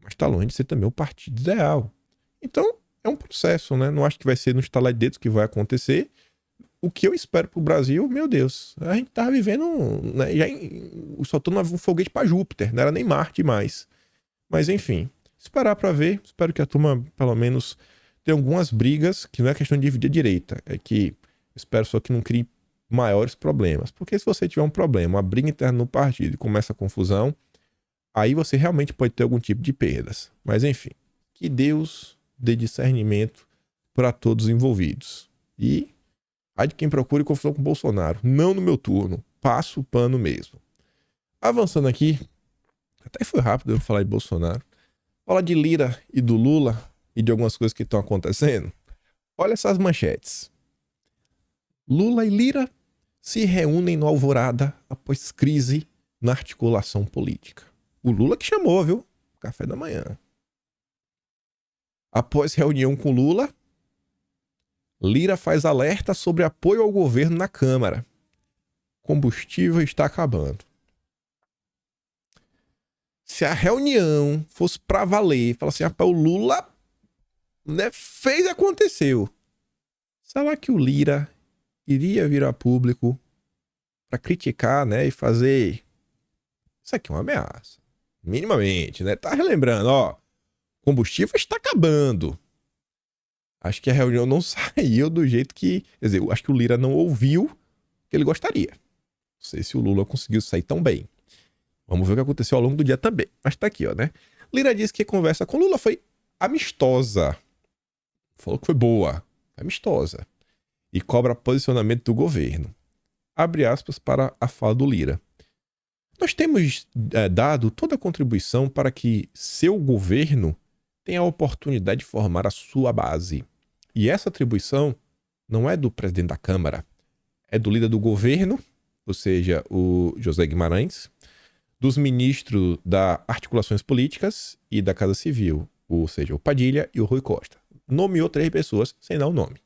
Mas tá longe de ser também o partido ideal. Então, é um processo, né? Não acho que vai ser no estalar de dedos que vai acontecer. O que eu espero pro Brasil, meu Deus, a gente tava vivendo, né, já soltando um foguete para Júpiter, não era nem Marte mais. Mas enfim, esperar para ver, espero que a turma pelo menos tenha algumas brigas, que não é questão de dividir a direita, é que espero só que não crie maiores problemas. Porque se você tiver um problema, uma briga interna no partido e começa a confusão, aí você realmente pode ter algum tipo de perdas. Mas enfim, que Deus dê discernimento para todos os envolvidos. E ai de quem procure confusão com o Bolsonaro. Não no meu turno. Passo o pano mesmo. Avançando aqui, até foi rápido eu falar de Bolsonaro. Fala de Lira e do Lula e de algumas coisas que estão acontecendo. Olha essas manchetes. Lula e Lira se reúnem no Alvorada após crise na articulação política. O Lula que chamou, viu? Café da manhã. Após reunião com Lula, Lira faz alerta sobre apoio ao governo na Câmara. Combustível está acabando. Se a reunião fosse pra valer, fala assim, rapaz, o Lula, né, fez e aconteceu. Será que o Lira iria vir a público para criticar, né, e fazer... Isso aqui é uma ameaça. Minimamente, né? Tá relembrando, ó, combustível está acabando. Acho que a reunião não saiu do jeito que... Quer dizer, eu acho que o Lira não ouviu o que ele gostaria. Não sei se o Lula conseguiu sair tão bem. Vamos ver o que aconteceu ao longo do dia também. Mas tá aqui, ó, né? Lira disse que a conversa com Lula foi amistosa. Falou que foi boa. Amistosa. E cobra posicionamento do governo. Abre aspas para a fala do Lira. Nós temos dado toda a contribuição para que seu governo tenha a oportunidade de formar a sua base. E essa atribuição não é do presidente da Câmara, é do líder do governo, ou seja, o José Guimarães, dos ministros da Articulações Políticas e da Casa Civil, ou seja, o Padilha e o Rui Costa. Nomeou 3 pessoas sem dar o nome.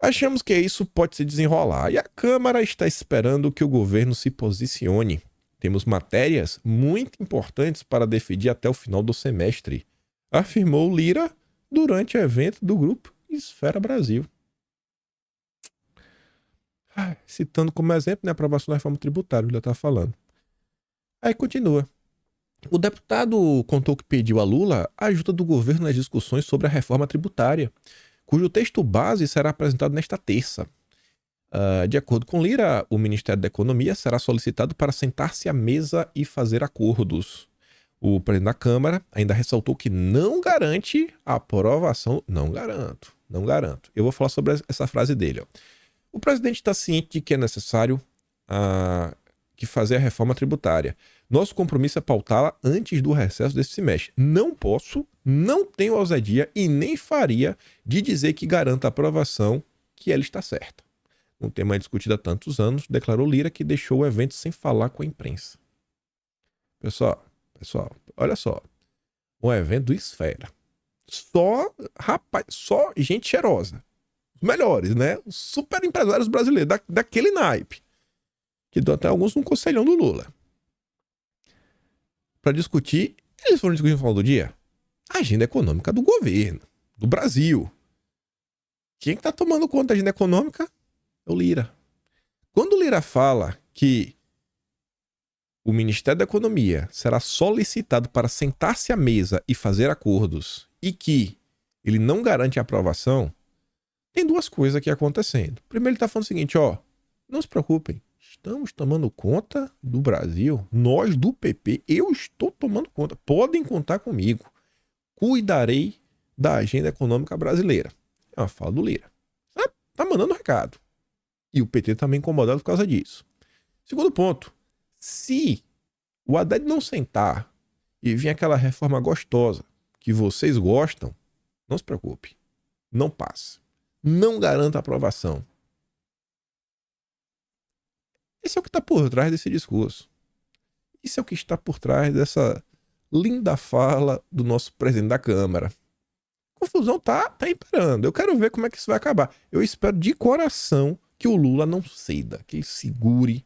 Achamos que isso pode se desenrolar e a Câmara está esperando que o governo se posicione. Temos matérias muito importantes para definir até o final do semestre, afirmou Lira durante o evento do grupo Esfera Brasil. Citando como exemplo, né, a aprovação da reforma tributária, ele está falando. Aí continua. O deputado contou que pediu a Lula a ajuda do governo nas discussões sobre a reforma tributária, cujo texto base será apresentado nesta terça. De acordo com Lira, o Ministério da Economia será solicitado para sentar-se à mesa e fazer acordos. O presidente da Câmara ainda ressaltou que não garante a aprovação. Não garanto. Eu vou falar sobre essa frase dele. Ó. O presidente está ciente de que é necessário que fazer a reforma tributária. Nosso compromisso é pautá-la antes do recesso desse semestre. Não posso, não tenho ousadia e nem faria de dizer que garanta a aprovação, que ela está certa. Um tema discutido há tantos anos, declarou Lira, que deixou o evento sem falar com a imprensa. Pessoal, olha só. Um evento do Esfera. Só gente cheirosa. Os melhores, né? Os super empresários brasileiros, daquele naipe. Que dão até alguns no conselhão do Lula. Para discutir, eles foram discutir no final do dia, a agenda econômica do governo, do Brasil. Quem que tá tomando conta da agenda econômica? É o Lira. Quando o Lira fala que o Ministério da Economia será solicitado para sentar-se à mesa e fazer acordos e que ele não garante a aprovação, tem 2 coisas aqui acontecendo. Primeiro, ele está falando o seguinte, ó, não se preocupem, estamos tomando conta do Brasil, nós do PP, eu estou tomando conta, podem contar comigo, cuidarei da agenda econômica brasileira. É uma fala do Lira. Tá mandando recado. E o PT também incomodado por causa disso. Segundo ponto, se o Haddad não sentar e vir aquela reforma gostosa que vocês gostam, não se preocupe, não passe. Não garanta aprovação. Esse é o que está por trás desse discurso. Isso é o que está por trás dessa linda fala do nosso presidente da Câmara. A confusão tá imperando. Eu quero ver como é que isso vai acabar. Eu espero de coração que o Lula não ceda, que ele segure,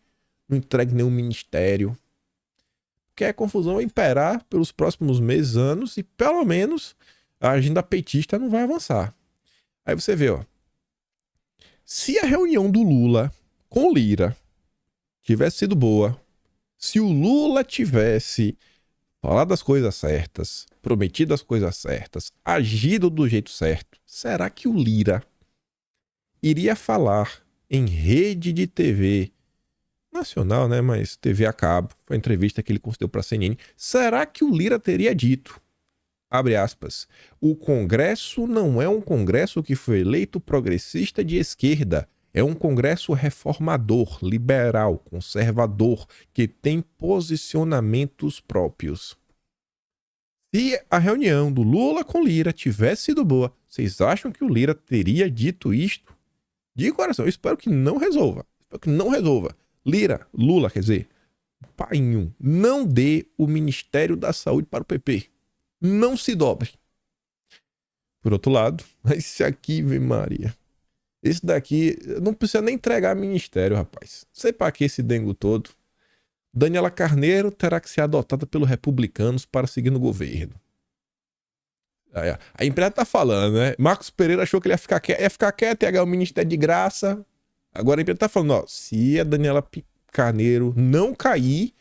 não entregue nenhum ministério. Porque a confusão vai imperar pelos próximos meses, anos, e pelo menos a agenda petista não vai avançar. Aí você vê, ó. Se a reunião do Lula com o Lira tivesse sido boa, se o Lula tivesse falado as coisas certas, prometido as coisas certas, agido do jeito certo, será que o Lira iria falar em rede de TV nacional, né? Mas TV a cabo, foi a entrevista que ele concedeu para a CNN. Será que o Lira teria dito, abre aspas, o Congresso não é um Congresso que foi eleito progressista de esquerda, É um Congresso reformador, liberal, conservador, que tem posicionamentos próprios. Se a reunião do Lula com Lira tivesse sido boa, vocês acham que o Lira teria dito isto? De coração, eu espero que não resolva. Lula, quer dizer, painho, não dê o Ministério da Saúde para o PP. Não se dobre. Por outro lado, esse aqui, vem Maria. Esse daqui, não precisa nem entregar ministério, rapaz. Sei pra que esse dengo todo. Daniela Carneiro terá que ser adotada pelos republicanos para seguir no governo. A imprensa tá falando, né? Marcos Pereira achou que ele ia ficar quieto, ia ganhar o ministério de graça. Agora a imprensa tá falando, ó, se a Daniela Carneiro não cair,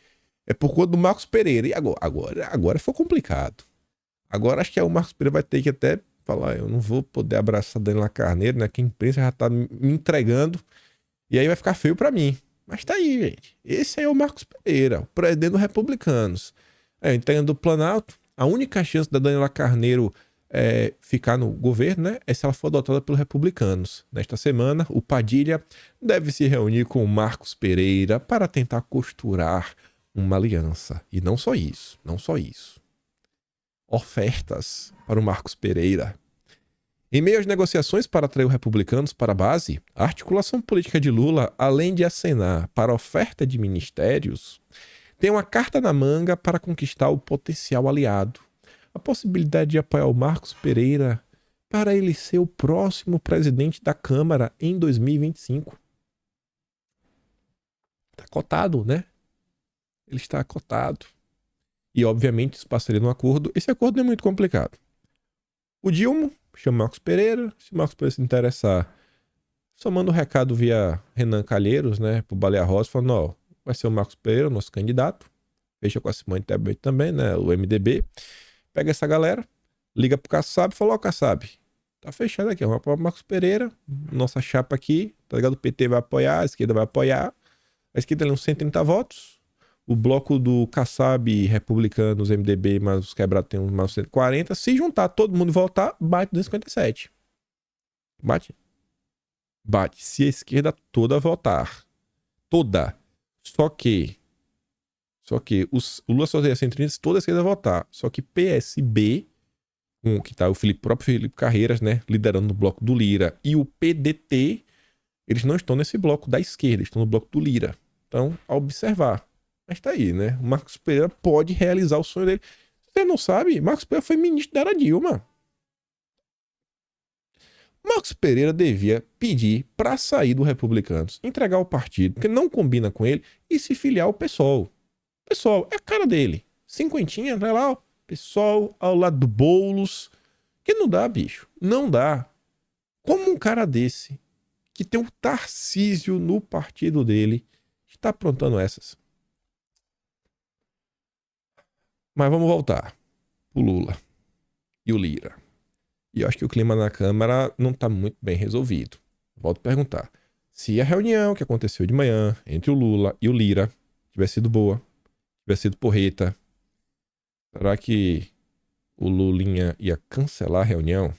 é por conta do Marcos Pereira. E agora foi complicado. Agora acho que o Marcos Pereira vai ter que até falar, eu não vou poder abraçar a Daniela Carneiro, né? Que a imprensa já tá me entregando. E aí vai ficar feio pra mim. Mas tá aí, gente. Esse aí é o Marcos Pereira, o presidente dos republicanos. Entregando do Planalto, a única chance da Daniela Carneiro ficar no governo, né, é se ela for adotada pelos republicanos. Nesta semana, o Padilha deve se reunir com o Marcos Pereira para tentar costurar uma aliança. E não só isso. Ofertas para o Marcos Pereira. Em meio às negociações para atrair os republicanos para a base, a articulação política de Lula, além de acenar para a oferta de ministérios, tem uma carta na manga para conquistar o potencial aliado. A possibilidade de apoiar o Marcos Pereira para ele ser o próximo presidente da Câmara em 2025. Está cotado, né? Ele está cotado. E, obviamente, isso passaria num acordo. Esse acordo não é muito complicado. O Dilma chama Marcos Pereira. Se o Marcos Pereira se interessar, só manda um recado via Renan Calheiros, né? Pro Baleia Rosa, falando, ó, vai ser o Marcos Pereira, nosso candidato. Fecha com a Simone Tebet também, né? O MDB. Pega essa galera, liga pro Kassab e fala, ó, Kassab, tá fechado aqui, vamos apoiar o Marcos Pereira, nossa chapa aqui, tá ligado? O PT vai apoiar, a esquerda vai apoiar. A esquerda tem uns 130 votos. O bloco do Kassab, republicanos, MDB, mas os quebrados tem uns 140. Se juntar todo mundo e votar, bate 257. Bate. Se a esquerda toda votar. Toda. Só que o Lula só teria 130 se toda a esquerda votar. Só que PSB, que tá o próprio Felipe Carreiras, né, liderando o bloco do Lira, e o PDT, eles não estão nesse bloco da esquerda, estão no bloco do Lira. Então, a observar. Mas tá aí, né? O Marcos Pereira pode realizar o sonho dele. Você não sabe? Marcos Pereira foi ministro da era Dilma. Marcos Pereira devia pedir para sair do Republicanos, entregar o partido, porque não combina com ele, e se filiar ao PSOL. PSOL é a cara dele. Cinquentinha, vai lá, ó. PSOL ao lado do Boulos. Que não dá, bicho. Não dá. Como um cara desse, que tem um Tarcísio no partido dele, está aprontando essas. Mas vamos voltar pro Lula e o Lira. E eu acho que o clima na Câmara não está muito bem resolvido. Volto a perguntar. Se a reunião que aconteceu de manhã entre o Lula e o Lira tivesse sido boa, tivesse sido porreta, será que o Lulinha ia cancelar a reunião?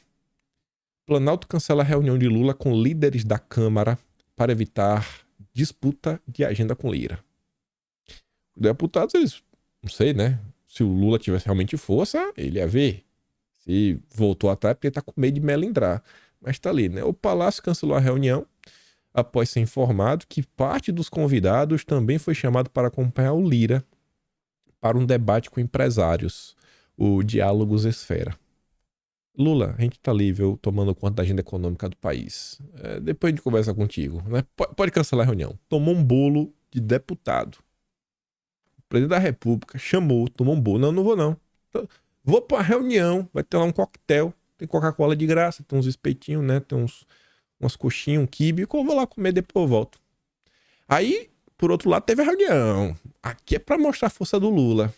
Planalto cancela a reunião de Lula com líderes da Câmara para evitar disputa de agenda com Lira. Os deputados, eles, não sei, né? Se o Lula tivesse realmente força, ele ia ver. Se voltou atrás, porque ele tá com medo de melindrar. Mas tá ali, né? O Palácio cancelou a reunião após ser informado que parte dos convidados também foi chamado para acompanhar o Lira para um debate com empresários, o Diálogos Esfera. Lula, a gente tá ali, viu, tomando conta da agenda econômica do país. Depois a gente conversa contigo, né? Pode cancelar a reunião. Tomou um bolo de deputado. O presidente da República chamou, tomou um bolo. Não vou não. Vou pra reunião, vai ter lá um coquetel, tem Coca-Cola de graça, tem uns espetinhos, né? Tem umas coxinhas, um quibe, que eu vou lá comer, depois eu volto. Aí, por outro lado, teve a reunião. Aqui é pra mostrar a força do Lula.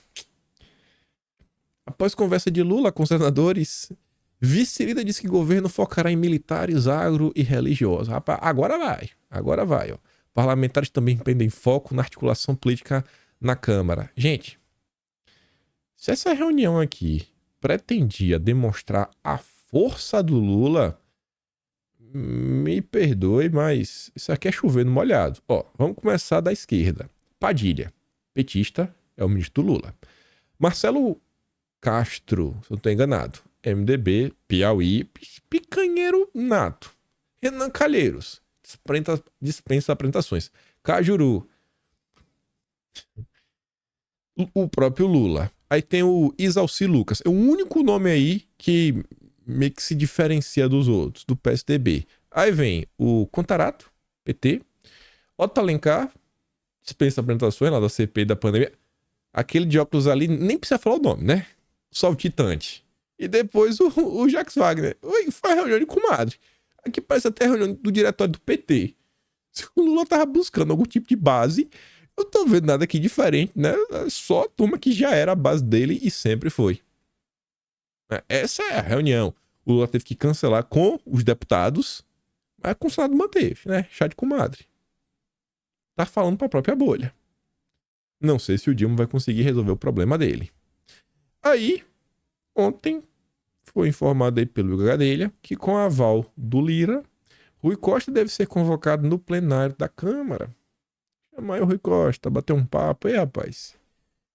Após conversa de Lula com senadores, vice-líder disse que o governo focará em militares, agro e religiosos. Rapaz, agora vai. Ó. Parlamentares também pendem foco na articulação política na Câmara. Gente, se essa reunião aqui pretendia demonstrar a força do Lula, Me perdoe, mas isso aqui é chover no molhado. Ó, vamos começar da esquerda. Padilha, petista, é o ministro do Lula. Marcelo Castro, se eu não estou enganado, MDB, Piauí, picanheiro nato. Renan Calheiros, dispensa apresentações. Cajuru, o próprio Lula. Aí tem o Isalci Lucas. É o único nome aí que meio que se diferencia dos outros, do PSDB. Aí vem o Contarato, PT. Otto Alencar, dispensa apresentações lá da CPI da pandemia. Aquele de óculos ali, nem precisa falar o nome, né? Saltitante. E depois o Jacques Wagner. Oi, foi a reunião de comadre. Aqui parece até a reunião do diretório do PT. Se o Lula tava buscando algum tipo de base, eu tô vendo nada aqui diferente, né? Só a turma que já era a base dele e sempre foi. Essa é a reunião. O Lula teve que cancelar com os deputados, mas com o Senado manteve, né? Chá de comadre. Tá falando pra própria bolha. Não sei se o Dilma vai conseguir resolver o problema dele. Aí, ontem, foi informado aí pelo Igor Gadelha que com a aval do Lira, Rui Costa deve ser convocado no plenário da Câmara. Chama aí o Rui Costa, bater um papo. Ei, rapaz,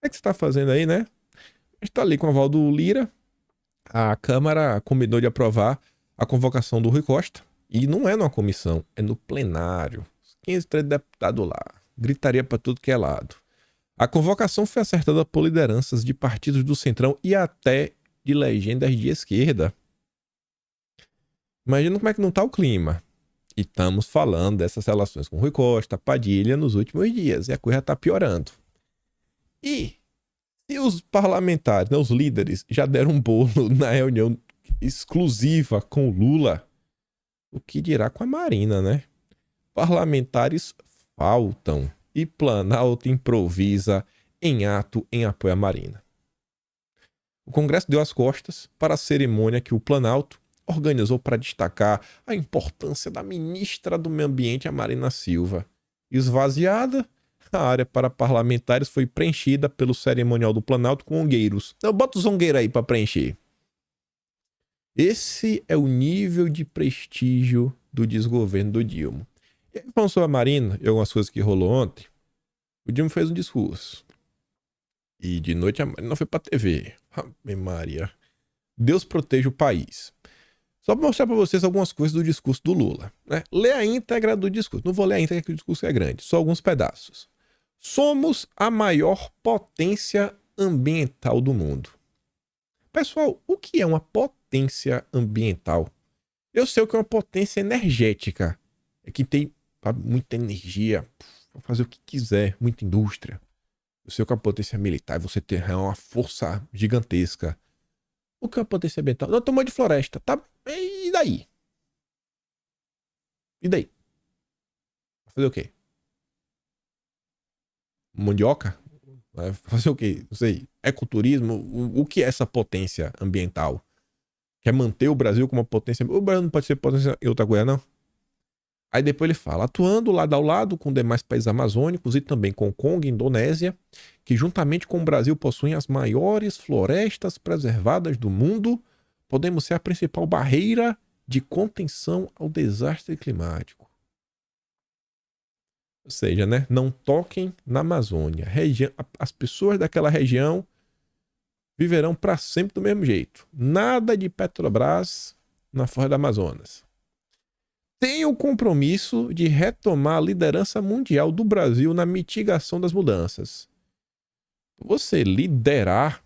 o que você tá fazendo aí, né? A gente tá ali com a aval do Lira. A Câmara combinou de aprovar a convocação do Rui Costa. E não é numa comissão, é no plenário. 15, 13 deputados lá. Gritaria pra tudo que é lado. A convocação foi acertada por lideranças de partidos do Centrão e até de legendas de esquerda. Imagina como é que não tá o clima. E estamos falando dessas relações com Rui Costa, Padilha nos últimos dias. E a coisa tá piorando. E se os parlamentares, né, os líderes, já deram um bolo na reunião exclusiva com o Lula, o que dirá com a Marina, né? Parlamentares faltam e Planalto improvisa em ato em apoio à Marina. O Congresso deu as costas para a cerimônia que o Planalto organizou para destacar a importância da ministra do Meio Ambiente, a Marina Silva. Esvaziada, a área para parlamentares foi preenchida pelo cerimonial do Planalto com ongueiros. Então, bota os ongueiros aí para preencher. Esse é o nível de prestígio do desgoverno do Dilma. E aí, falando sobre a Marina e algumas coisas que rolou ontem, o Dilma fez um discurso. E de noite a Marina foi pra TV. Ave Maria. Deus proteja o país. Só para mostrar para vocês algumas coisas do discurso do Lula, né? Lê a íntegra do discurso. Não vou ler a íntegra, que o discurso é grande. Só alguns pedaços. Somos a maior potência ambiental do mundo. Pessoal, o que é uma potência ambiental? Eu sei o que é uma potência energética. É que tem muita energia, para fazer o que quiser, muita indústria. Eu sei o que é uma potência militar, você tem uma força gigantesca. O que é uma potência ambiental? Não, tamanho de floresta, tá? E daí? E daí? Vai fazer o quê? Mandioca? Vai fazer o quê? Não sei. Ecoturismo? O que é essa potência ambiental? Quer manter o Brasil como uma potência? O Brasil não pode ser potência em outra coisa, não? Aí depois ele fala, atuando lado ao lado com demais países amazônicos e também com Congo e Indonésia, que juntamente com o Brasil possuem as maiores florestas preservadas do mundo, podemos ser a principal barreira de contenção ao desastre climático. Ou seja, né, não toquem na Amazônia. As pessoas daquela região viverão para sempre do mesmo jeito. Nada de Petrobras na Foz do Amazonas. Tem o compromisso de retomar a liderança mundial do Brasil na mitigação das mudanças. Você liderar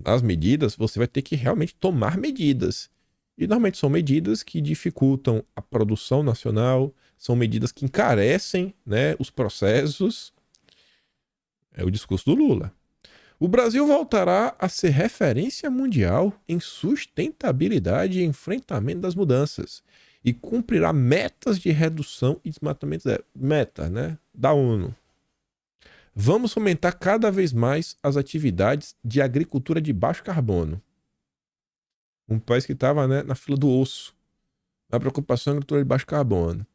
as medidas, você vai ter que realmente tomar medidas. E normalmente são medidas que dificultam a produção nacional, são medidas que encarecem, né, os processos. É o discurso do Lula. O Brasil voltará a ser referência mundial em sustentabilidade e enfrentamento das mudanças e cumprirá metas de redução e desmatamento zero. Meta, né, da ONU. Vamos fomentar cada vez mais as atividades de agricultura de baixo carbono. Um país que estava, né, na fila do osso, na preocupação da agricultura de baixo carbono.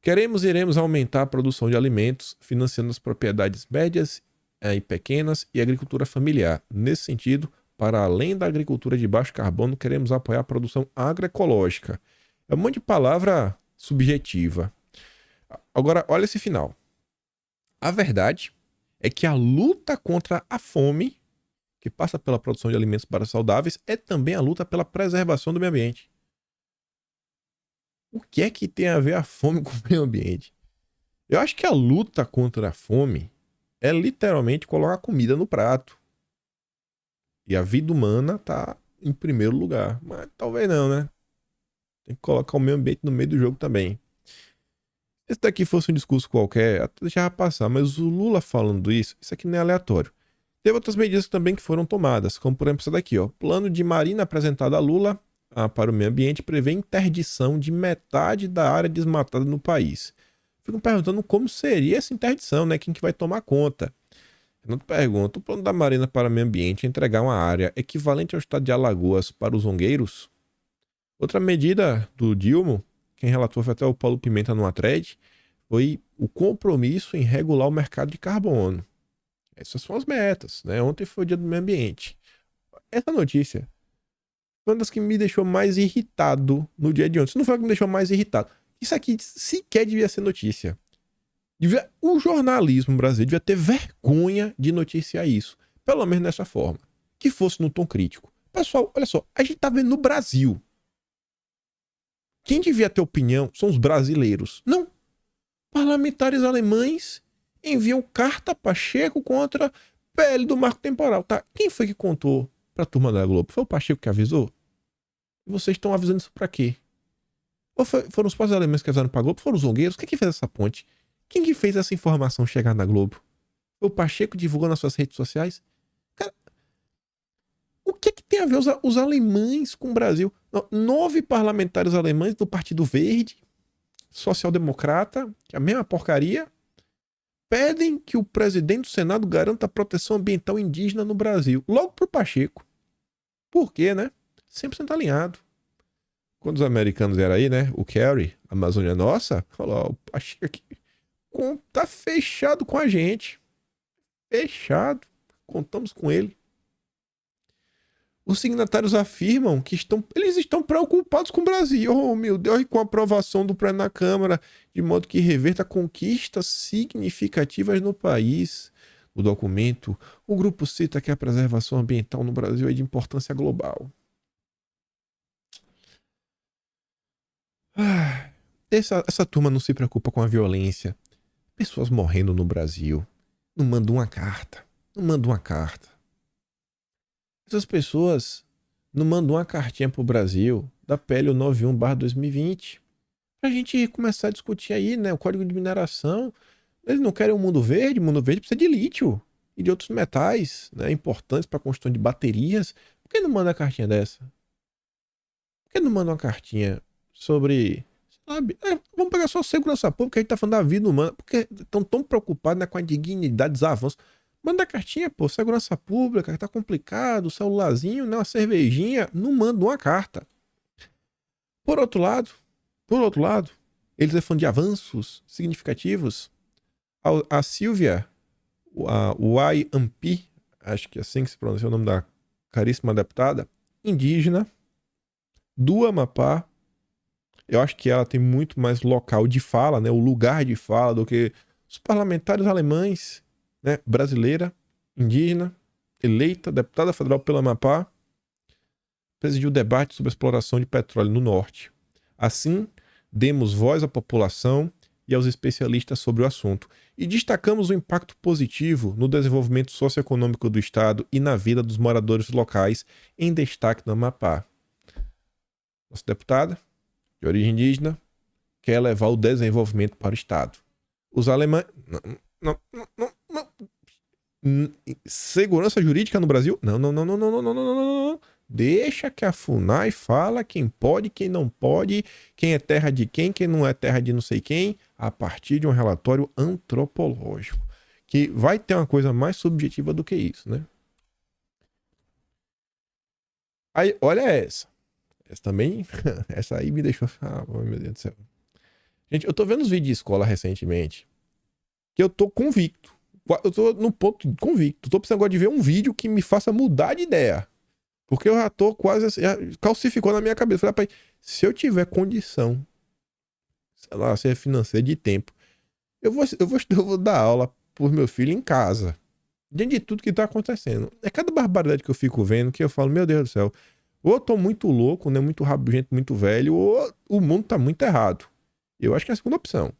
Queremos e iremos aumentar a produção de alimentos, financiando as propriedades médias e pequenas e a agricultura familiar. Nesse sentido, para além da agricultura de baixo carbono, queremos apoiar a produção agroecológica. É um monte de palavra subjetiva. Agora, olha esse final. A verdade é que a luta contra a fome, que passa pela produção de alimentos para saudáveis, é também a luta pela preservação do meio ambiente. O que é que tem a ver a fome com o meio ambiente? Eu acho que a luta contra a fome é literalmente colocar comida no prato. E a vida humana tá em primeiro lugar. Mas talvez não, né? Tem que colocar o meio ambiente no meio do jogo também. Se esse daqui fosse um discurso qualquer, até deixava passar. Mas o Lula falando isso aqui não é aleatório. Teve outras medidas também que foram tomadas, como por exemplo essa daqui, ó. Plano de Marina apresentado a Lula para o meio ambiente prevê interdição de metade da área desmatada no país. Fico perguntando como seria essa interdição, né? Quem que vai tomar conta? Eu não te pergunto, o plano da Marina para o meio ambiente é entregar uma área equivalente ao estado de Alagoas para os zongueiros? Outra medida do Dilma, quem relatou foi até o Paulo Pimenta numa thread, foi o compromisso em regular o mercado de carbono. Essas são as metas, né? Ontem foi o dia do meio ambiente. Essa notícia foi uma das que me deixou mais irritado no dia de ontem. Isso não foi o que me deixou mais irritado. Isso aqui sequer devia ser notícia. O jornalismo brasileiro devia ter vergonha de noticiar isso. Pelo menos dessa forma. Que fosse no tom crítico. Pessoal, olha só. A gente tá vendo no Brasil. Quem devia ter opinião são os brasileiros. Não. Parlamentares alemães enviam carta Pacheco contra PL do marco temporal. Tá? Quem foi que contou pra turma da Globo? Foi o Pacheco que avisou? E vocês estão avisando isso pra quê? Ou foram os próprios alemães que avisaram pra Globo? Foram os zongueiros? Quem que fez essa ponte? Quem que fez essa informação chegar na Globo? Foi o Pacheco divulgou nas suas redes sociais? Cara, o que tem a ver os alemães com o Brasil? 9 parlamentares alemães do Partido Verde, social-democrata, que é a mesma porcaria, pedem que o presidente do Senado garanta a proteção ambiental indígena no Brasil. Logo pro Pacheco. Por quê, né? 100% alinhado. Quando os americanos eram aí, né? O Kerry, a Amazônia Nossa, falou, ó, o Pacheco aqui tá fechado com a gente. Fechado. Contamos com ele. Os signatários afirmam que eles estão preocupados com o Brasil. Oh, meu Deus, e com a aprovação do pleno na Câmara, de modo que reverta conquistas significativas no país. No documento, o grupo cita que a preservação ambiental no Brasil é de importância global. Essa turma não se preocupa com a violência. Pessoas morrendo no Brasil. Não manda uma carta. Não manda uma carta. Essas pessoas não mandam uma cartinha pro Brasil da PL 91/2020 pra gente começar a discutir aí, né, o Código de Mineração. Eles não querem um mundo verde precisa de lítio e de outros metais, né, importantes para a construção de baterias. Por que não manda uma cartinha dessa? Por que não manda uma cartinha sobre, sabe, vamos pegar só segurança pública, a gente tá falando da vida humana, porque estão tão preocupados, né, com a dignidade dos avanços. Manda a cartinha, pô, segurança pública, tá complicado, celularzinho, né, uma cervejinha, não manda uma carta. Por outro lado, eles estão falando de avanços significativos. A Silvia, o YMP, acho que é assim que se pronuncia o nome da caríssima deputada, indígena, do Amapá. Eu acho que ela tem muito mais local de fala, né, o lugar de fala, do que os parlamentares alemães, né, brasileira, indígena, eleita, deputada federal pelo Amapá, presidiu o debate sobre a exploração de petróleo no norte. Assim, demos voz à população e aos especialistas sobre o assunto e destacamos o impacto positivo no desenvolvimento socioeconômico do estado e na vida dos moradores locais, em destaque no Amapá. Nossa deputada, de origem indígena, quer levar o desenvolvimento para o estado. Os alemães... Não. Segurança jurídica no Brasil? Não. Deixa que a FUNAI fala quem pode, quem não pode, quem é terra de quem não é terra de não sei quem, a partir de um relatório antropológico. Que vai ter uma coisa mais subjetiva do que isso, né? Aí, olha essa. Essa também, essa aí me deixou... meu Deus do céu. Gente, eu tô vendo os vídeos de escola recentemente que eu tô convicto. Eu tô no ponto convicto. Tô precisando agora de ver um vídeo que me faça mudar de ideia. Porque eu já tô quase assim, já calcificou na minha cabeça. Falei, rapaz, se eu tiver condição, sei lá, se é financeira de tempo, eu vou dar aula pros meus filhos em casa. Diante de tudo que tá acontecendo. É cada barbaridade que eu fico vendo que eu falo, meu Deus do céu, ou eu tô muito louco, né? Muito rabugento, muito velho, ou o mundo tá muito errado. Eu acho que é a segunda opção.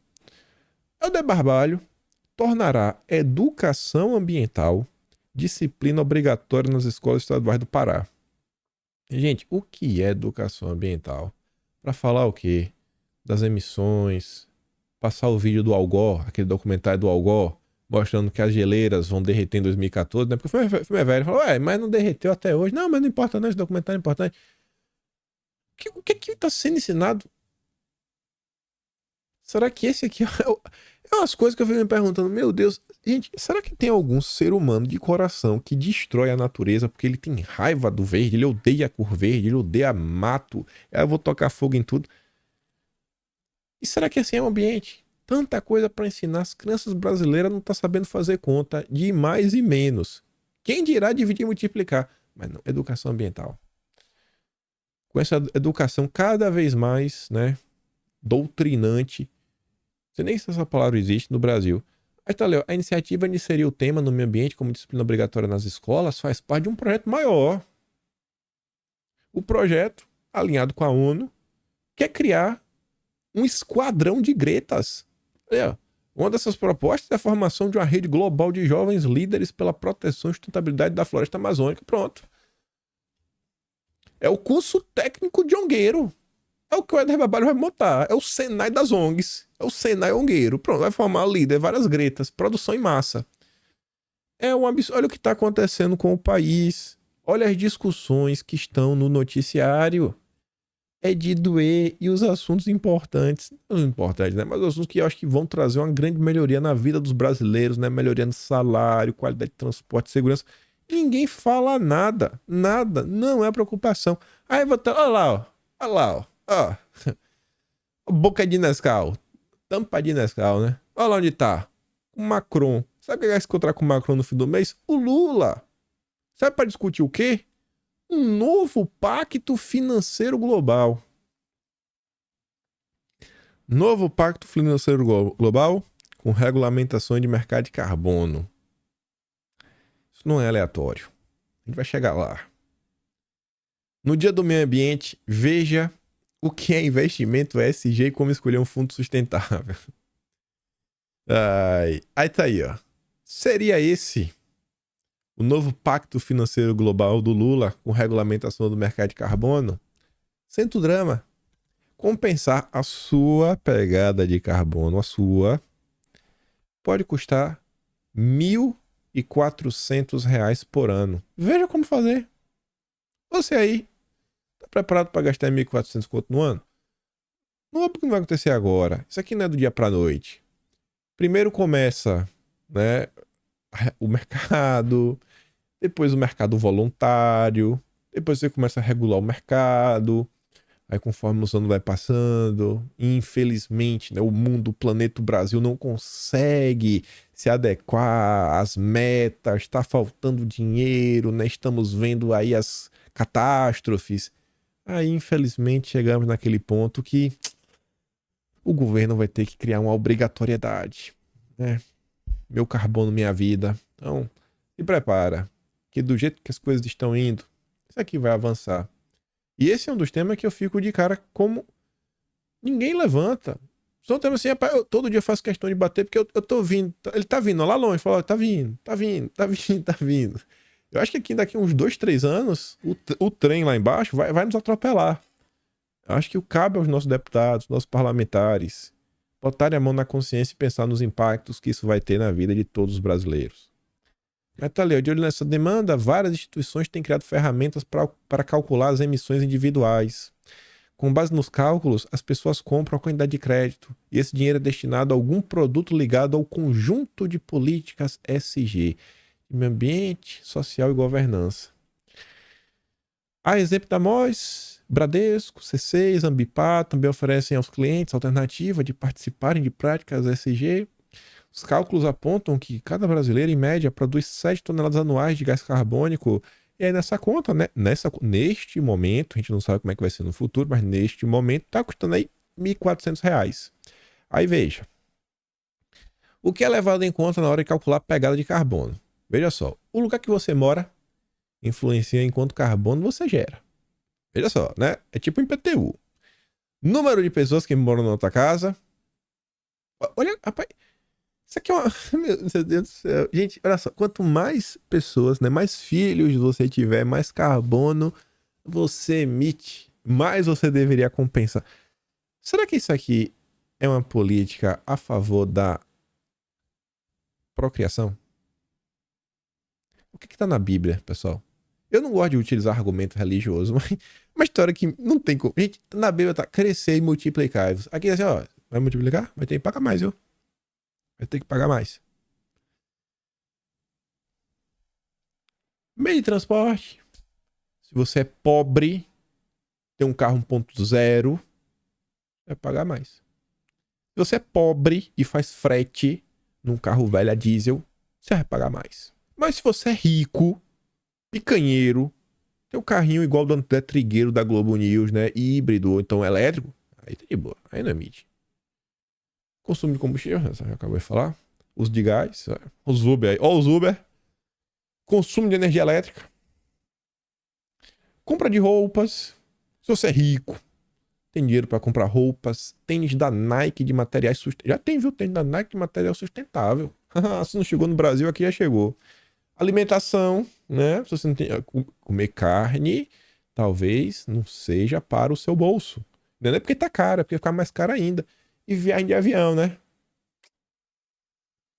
Helder Barbalho tornará educação ambiental disciplina obrigatória nas escolas estaduais do Pará. Gente, o que é educação ambiental? Para falar o quê? Das emissões, passar o vídeo do Al Gore, aquele documentário do Al Gore, mostrando que as geleiras vão derreter em 2014, né? Porque o filme é velho, falou, ué, mas não derreteu até hoje. Não, mas não importa não, esse documentário é importante. O que está sendo ensinado? Será que esse aqui é umas coisas que eu fico me perguntando, meu Deus, gente, será que tem algum ser humano de coração que destrói a natureza porque ele tem raiva do verde, ele odeia a cor verde, ele odeia mato, eu vou tocar fogo em tudo? E será que assim é o ambiente? Tanta coisa para ensinar, as crianças brasileiras não estão sabendo fazer conta de mais e menos. Quem dirá dividir e multiplicar? Mas não, educação ambiental. Com essa educação cada vez mais, né, doutrinante. Não sei nem se essa palavra existe no Brasil. Mas tá, Léo, a iniciativa de inserir o tema no meio ambiente como disciplina obrigatória nas escolas faz parte de um projeto maior. O projeto, alinhado com a ONU, quer criar um esquadrão de Gretas. Uma dessas propostas é a formação de uma rede global de jovens líderes pela proteção e sustentabilidade da floresta amazônica. Pronto. É o curso técnico de ongueiro. É o que o Helder Barbalho vai montar. É o Senai das ONGs. É o Senai ongueiro. Pronto, vai formar líder, várias gretas, produção em massa. É um absurdo. Olha o que está acontecendo com o país. Olha as discussões que estão no noticiário. É de doer. E os assuntos importantes, não importantes, né? Mas os assuntos que eu acho que vão trazer uma grande melhoria na vida dos brasileiros, né? Melhoria no salário, qualidade de transporte, segurança. Ninguém fala nada. Nada. Não é preocupação. Aí vou ter... Olha lá, ó. Olha lá, ó. Ó, boca de Nescau. Tampa de Nescau, né? Olha lá onde tá. O Macron. Sabe o que vai se encontrar com o Macron no fim do mês? O Lula. Sabe para discutir o quê? Um novo pacto financeiro global. Novo pacto financeiro global com regulamentações de mercado de carbono. Isso não é aleatório. A gente vai chegar lá. No dia do meio ambiente, veja o que é investimento ESG e como escolher um fundo sustentável. Aí tá aí, ó. Seria esse o novo pacto financeiro global do Lula com regulamentação do mercado de carbono? Senta o drama. Compensar a sua pegada de carbono, a sua, pode custar R$ 1.400 por ano. Veja como fazer. Você aí, tá preparado para gastar 1.400 conto no ano? Não é porque não vai acontecer agora. Isso aqui não é do dia para noite. Primeiro começa, né, o mercado, depois o mercado voluntário, depois você começa a regular o mercado. Aí conforme os anos vai passando, infelizmente, né, o mundo, o planeta, o Brasil não consegue se adequar às metas, está faltando dinheiro, né? Estamos vendo aí as catástrofes. Aí, infelizmente, chegamos naquele ponto que o governo vai ter que criar uma obrigatoriedade, né? Meu carbono, minha vida. Então, se prepara, que do jeito que as coisas estão indo, isso aqui vai avançar. E esse é um dos temas que eu fico de cara como ninguém levanta. Só um tema assim, rapaz, eu todo dia faço questão de bater porque eu tô vindo. Ele tá vindo lá longe, fala, tá vindo, tá vindo, tá vindo, tá vindo. Eu acho que aqui daqui uns 2, 3 anos, o trem lá embaixo vai nos atropelar. Eu acho que cabe aos nossos deputados, nossos parlamentares, botarem a mão na consciência e pensar nos impactos que isso vai ter na vida de todos os brasileiros. Mas tá ali, de olho nessa demanda, várias instituições têm criado ferramentas para calcular as emissões individuais. Com base nos cálculos, as pessoas compram a quantidade de crédito e esse dinheiro é destinado a algum produto ligado ao conjunto de políticas ESG, de meio ambiente, social e governança. A exemplo da MOS, Bradesco, C6, Ambipar também oferecem aos clientes a alternativa de participarem de práticas ESG. Os cálculos apontam que cada brasileiro, em média, produz 7 toneladas anuais de gás carbônico E aí nessa conta, né? Neste momento, a gente não sabe como é que vai ser no futuro, mas neste momento tá custando aí R$ 1.400. Aí veja, o que é levado em conta na hora de calcular a pegada de carbono? Veja só, o lugar que você mora influencia em quanto carbono você gera. Veja só, né? É tipo um IPTU. Número de pessoas que moram na outra casa. Olha, rapaz, isso aqui é uma... Meu Deus do céu. Gente, olha só, quanto mais pessoas, né, mais filhos você tiver, mais carbono você emite, mais você deveria compensar. Será que isso aqui é uma política a favor da procriação? O que está na Bíblia, pessoal? Eu não gosto de utilizar argumento religioso, mas uma história que não tem como. Gente, na Bíblia tá crescer e multiplicar. Aqui assim, ó, vai multiplicar? Vai ter que pagar mais, viu? Vai ter que pagar mais. Meio de transporte. Se você é pobre, tem um carro 1.0, vai pagar mais. Se você é pobre e faz frete num carro velho a diesel, você vai pagar mais. Mas se você é rico, picanheiro, tem um carrinho igual do André Trigueiro da Globo News, né? Híbrido ou então elétrico, aí tá de boa. Aí não emite. Consumo de combustível, já acabou de falar. Uso de gás, os Uber aí. Ó, os Uber. Consumo de energia elétrica. Compra de roupas. Se você é rico, tem dinheiro para comprar roupas. Tênis da Nike de materiais sustentáveis. Já tem, viu? Tênis da Nike de material sustentável. Se não chegou no Brasil, aqui já chegou. Alimentação, né? Se você não tem comer carne, talvez não seja para o seu bolso. Não é porque tá caro, é porque fica mais caro ainda. E viagem de avião, né?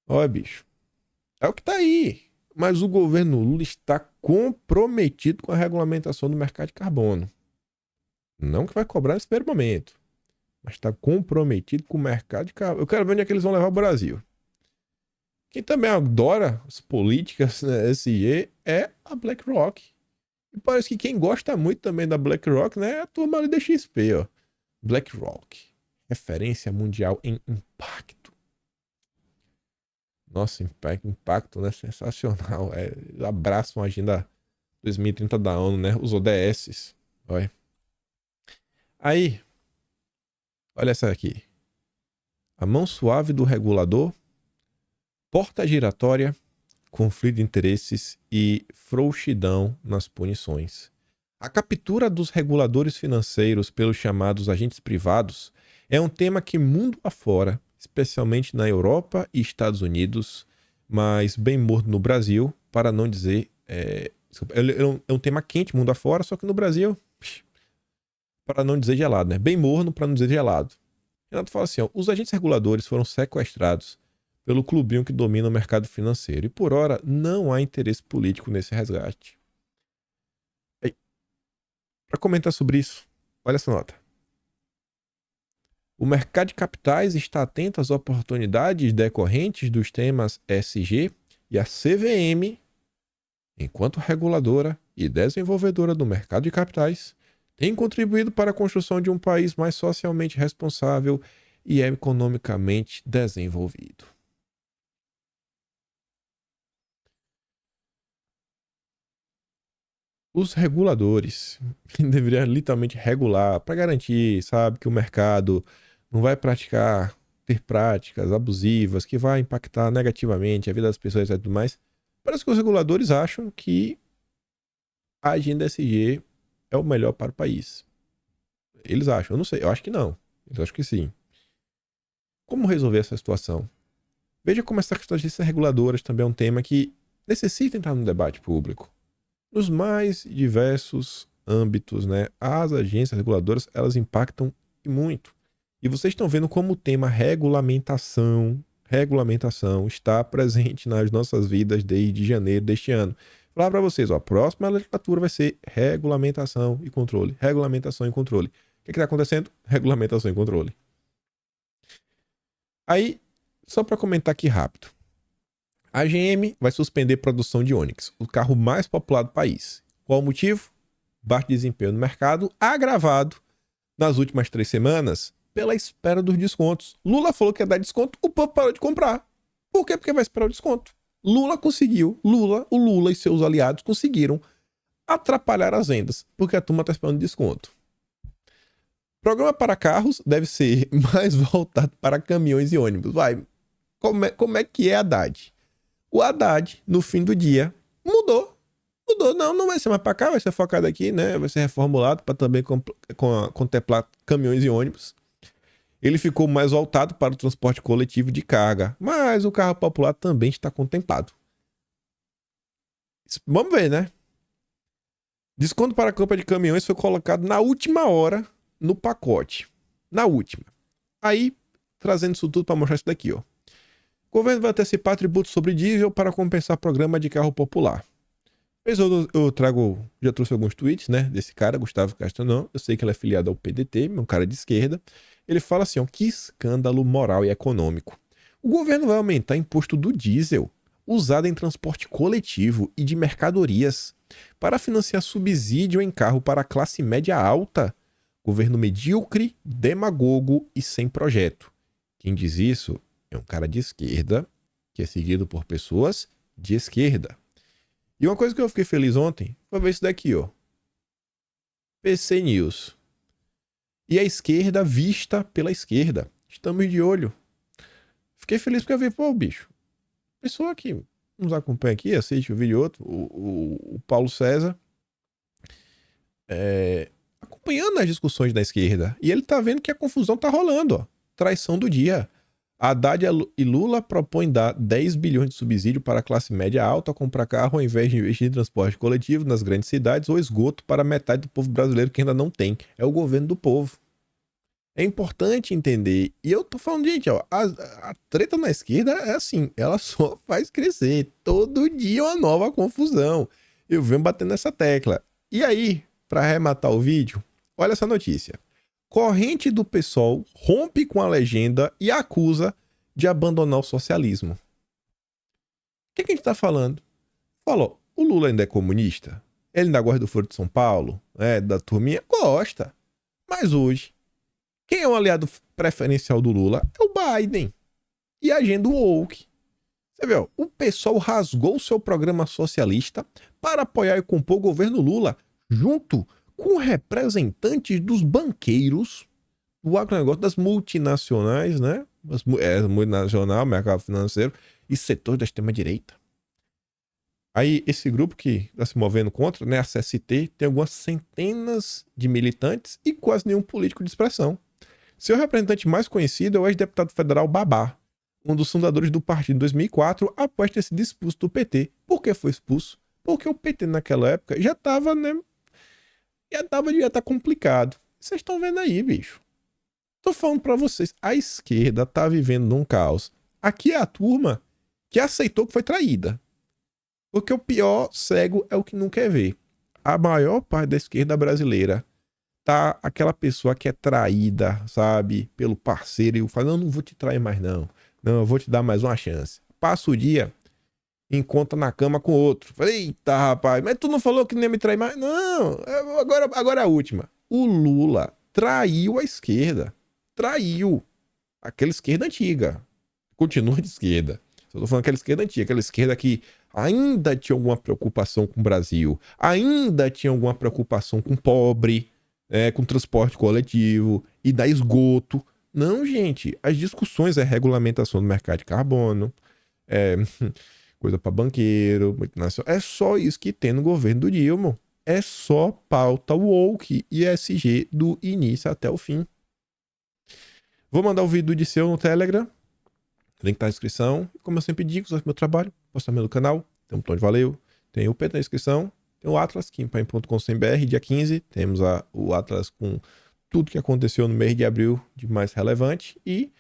Olha, bicho. É o que tá aí. Mas o governo Lula está comprometido com a regulamentação do mercado de carbono. Não que vai cobrar nesse primeiro momento, mas está comprometido com o mercado de carbono. Eu quero ver onde é que eles vão levar o Brasil. Quem também adora as políticas, né, SG é a BlackRock. E parece que quem gosta muito também da BlackRock, né, é a turma ali da XP, ó. BlackRock, referência mundial em impacto. Nossa, impacto, né, sensacional. Abraçam a agenda 2030 da ONU, né, os ODS. Olha. Aí, olha essa aqui. A mão suave do regulador, porta giratória, conflito de interesses e frouxidão nas punições. A captura dos reguladores financeiros pelos chamados agentes privados é um tema que mundo afora, especialmente na Europa e Estados Unidos, mas bem morto no Brasil, para não dizer... É um tema quente mundo afora, só que no Brasil, para não dizer gelado, né? Bem morno para não dizer gelado. Renato fala assim, ó, os agentes reguladores foram sequestrados pelo clubinho que domina o mercado financeiro. E por hora, não há interesse político nesse resgate. Para comentar sobre isso, olha essa nota. O mercado de capitais está atento às oportunidades decorrentes dos temas ESG e a CVM, enquanto reguladora e desenvolvedora do mercado de capitais, tem contribuído para a construção de um país mais socialmente responsável e economicamente desenvolvido. Os reguladores deveriam literalmente regular para garantir, sabe, que o mercado não vai ter práticas abusivas que vai impactar negativamente a vida das pessoas e tudo mais. Parece que os reguladores acham que a agenda ESG é o melhor para o país. Eles acham, eu não sei, eu acho que não. Eu acho que sim. Como resolver essa situação? Veja como essa questão de agências reguladoras também é um tema que necessita entrar no debate público. Nos mais diversos âmbitos, né, as agências reguladoras, elas impactam muito. E vocês estão vendo como o tema regulamentação está presente nas nossas vidas desde janeiro deste ano. Vou falar para vocês, ó, a próxima legislatura vai ser regulamentação e controle. Regulamentação e controle. O que está acontecendo? Regulamentação e controle. Aí, só para comentar aqui rápido. A GM vai suspender produção de Onix, o carro mais popular do país. Qual o motivo? Baixo desempenho no mercado, agravado nas últimas 3 semanas pela espera dos descontos. Lula falou que ia dar desconto, o povo parou de comprar. Por quê? Porque vai esperar o desconto. Lula conseguiu, o Lula e seus aliados conseguiram atrapalhar as vendas, porque a turma está esperando desconto. Programa para carros deve ser mais voltado para caminhões e ônibus. Vai, como é que é Haddad? O Haddad, no fim do dia, mudou. Não vai ser mais para cá, vai ser focado aqui, né? Vai ser reformulado para também contemplar caminhões e ônibus. Ele ficou mais voltado para o transporte coletivo de carga, mas o carro popular também está contemplado. Vamos ver, né? Desconto para a compra de caminhões foi colocado na última hora no pacote. Na última. Aí, trazendo isso tudo para mostrar isso daqui, ó. O governo vai antecipar tributo sobre diesel para compensar programa de carro popular. Eu já trouxe alguns tweets, né, desse cara, Gustavo Castanhon. Eu sei que ele é filiado ao PDT, um cara de esquerda. Ele fala assim, ó, que escândalo moral e econômico. O governo vai aumentar imposto do diesel, usado em transporte coletivo e de mercadorias, para financiar subsídio em carro para a classe média alta. Governo medíocre, demagogo e sem projeto. Quem diz isso é um cara de esquerda, que é seguido por pessoas de esquerda. E uma coisa que eu fiquei feliz ontem foi ver isso daqui, ó. PC News. E a esquerda vista pela esquerda. Estamos de olho. Fiquei feliz porque eu vi, pô, bicho. Pessoa que nos acompanha aqui, assiste o vídeo outro, o Paulo César, acompanhando as discussões da esquerda. E ele tá vendo que a confusão tá rolando, ó. Traição do dia. Haddad e Lula propõem dar 10 bilhões de subsídio para a classe média alta comprar carro ao invés de investir em transporte coletivo nas grandes cidades ou esgoto para metade do povo brasileiro que ainda não tem. É o governo do povo. É importante entender. E eu tô falando, gente, ó, a treta na esquerda é assim, ela só faz crescer. Todo dia uma nova confusão. Eu venho batendo nessa tecla. E aí, para arrematar o vídeo, olha essa notícia. Corrente do PSOL rompe com a legenda e acusa de abandonar o socialismo. O que a gente tá falando? Falou, o Lula ainda é comunista? Ele ainda gosta do Foro de São Paulo? Da turminha? Gosta. Mas hoje, quem é o aliado preferencial do Lula? É o Biden. E a agenda woke. Você vê, ó, o PSOL rasgou seu programa socialista para apoiar e compor o governo Lula, junto com representantes dos banqueiros, do agronegócio, das multinacionais, né? Multinacional, mercado financeiro e setor da extrema-direita. Aí, esse grupo que está se movendo contra, né, a CST, tem algumas centenas de militantes e quase nenhum político de expressão. Seu representante mais conhecido é o ex-deputado federal Babá, um dos fundadores do partido em 2004, após ter sido expulso do PT. Por que foi expulso? Porque o PT naquela época já estava, né? Devia estar complicado. Vocês estão vendo aí, bicho. Tô falando pra vocês, a esquerda tá vivendo num caos. Aqui é a turma que aceitou que foi traída. Porque o pior cego é o que não quer ver. A maior parte da esquerda brasileira tá aquela pessoa que é traída, sabe, pelo parceiro e fala, não vou te trair mais não. Não, eu vou te dar mais uma chance. Passa o dia, encontra na cama com outro. Falei, eita, rapaz, mas tu não falou que nem ia me trair mais? Não, agora é a última. O Lula traiu a esquerda. Traiu. Aquela esquerda antiga. Continua de esquerda. Eu tô falando aquela esquerda antiga, aquela esquerda que ainda tinha alguma preocupação com o Brasil, ainda tinha alguma preocupação com o pobre, com transporte coletivo e da esgoto. Não, gente, as discussões é regulamentação do mercado de carbono, coisa para banqueiro, multinacional. É só isso que tem no governo do Dilma. É só pauta woke e ESG do início até o fim. Vou mandar o vídeo do Disseu no Telegram. Link tá na descrição. Como eu sempre digo, gosta do meu trabalho, posta também no canal. Tem um botão de valeu. Tem o P na descrição. Tem o Atlas, kimpaim.com.br. Dia 15 temos o Atlas com tudo que aconteceu no mês de abril de mais relevante. E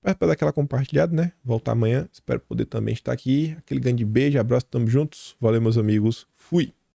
para dar aquela compartilhada, né? Voltar amanhã. Espero poder também estar aqui. Aquele grande beijo, abraço, tamo juntos. Valeu, meus amigos. Fui!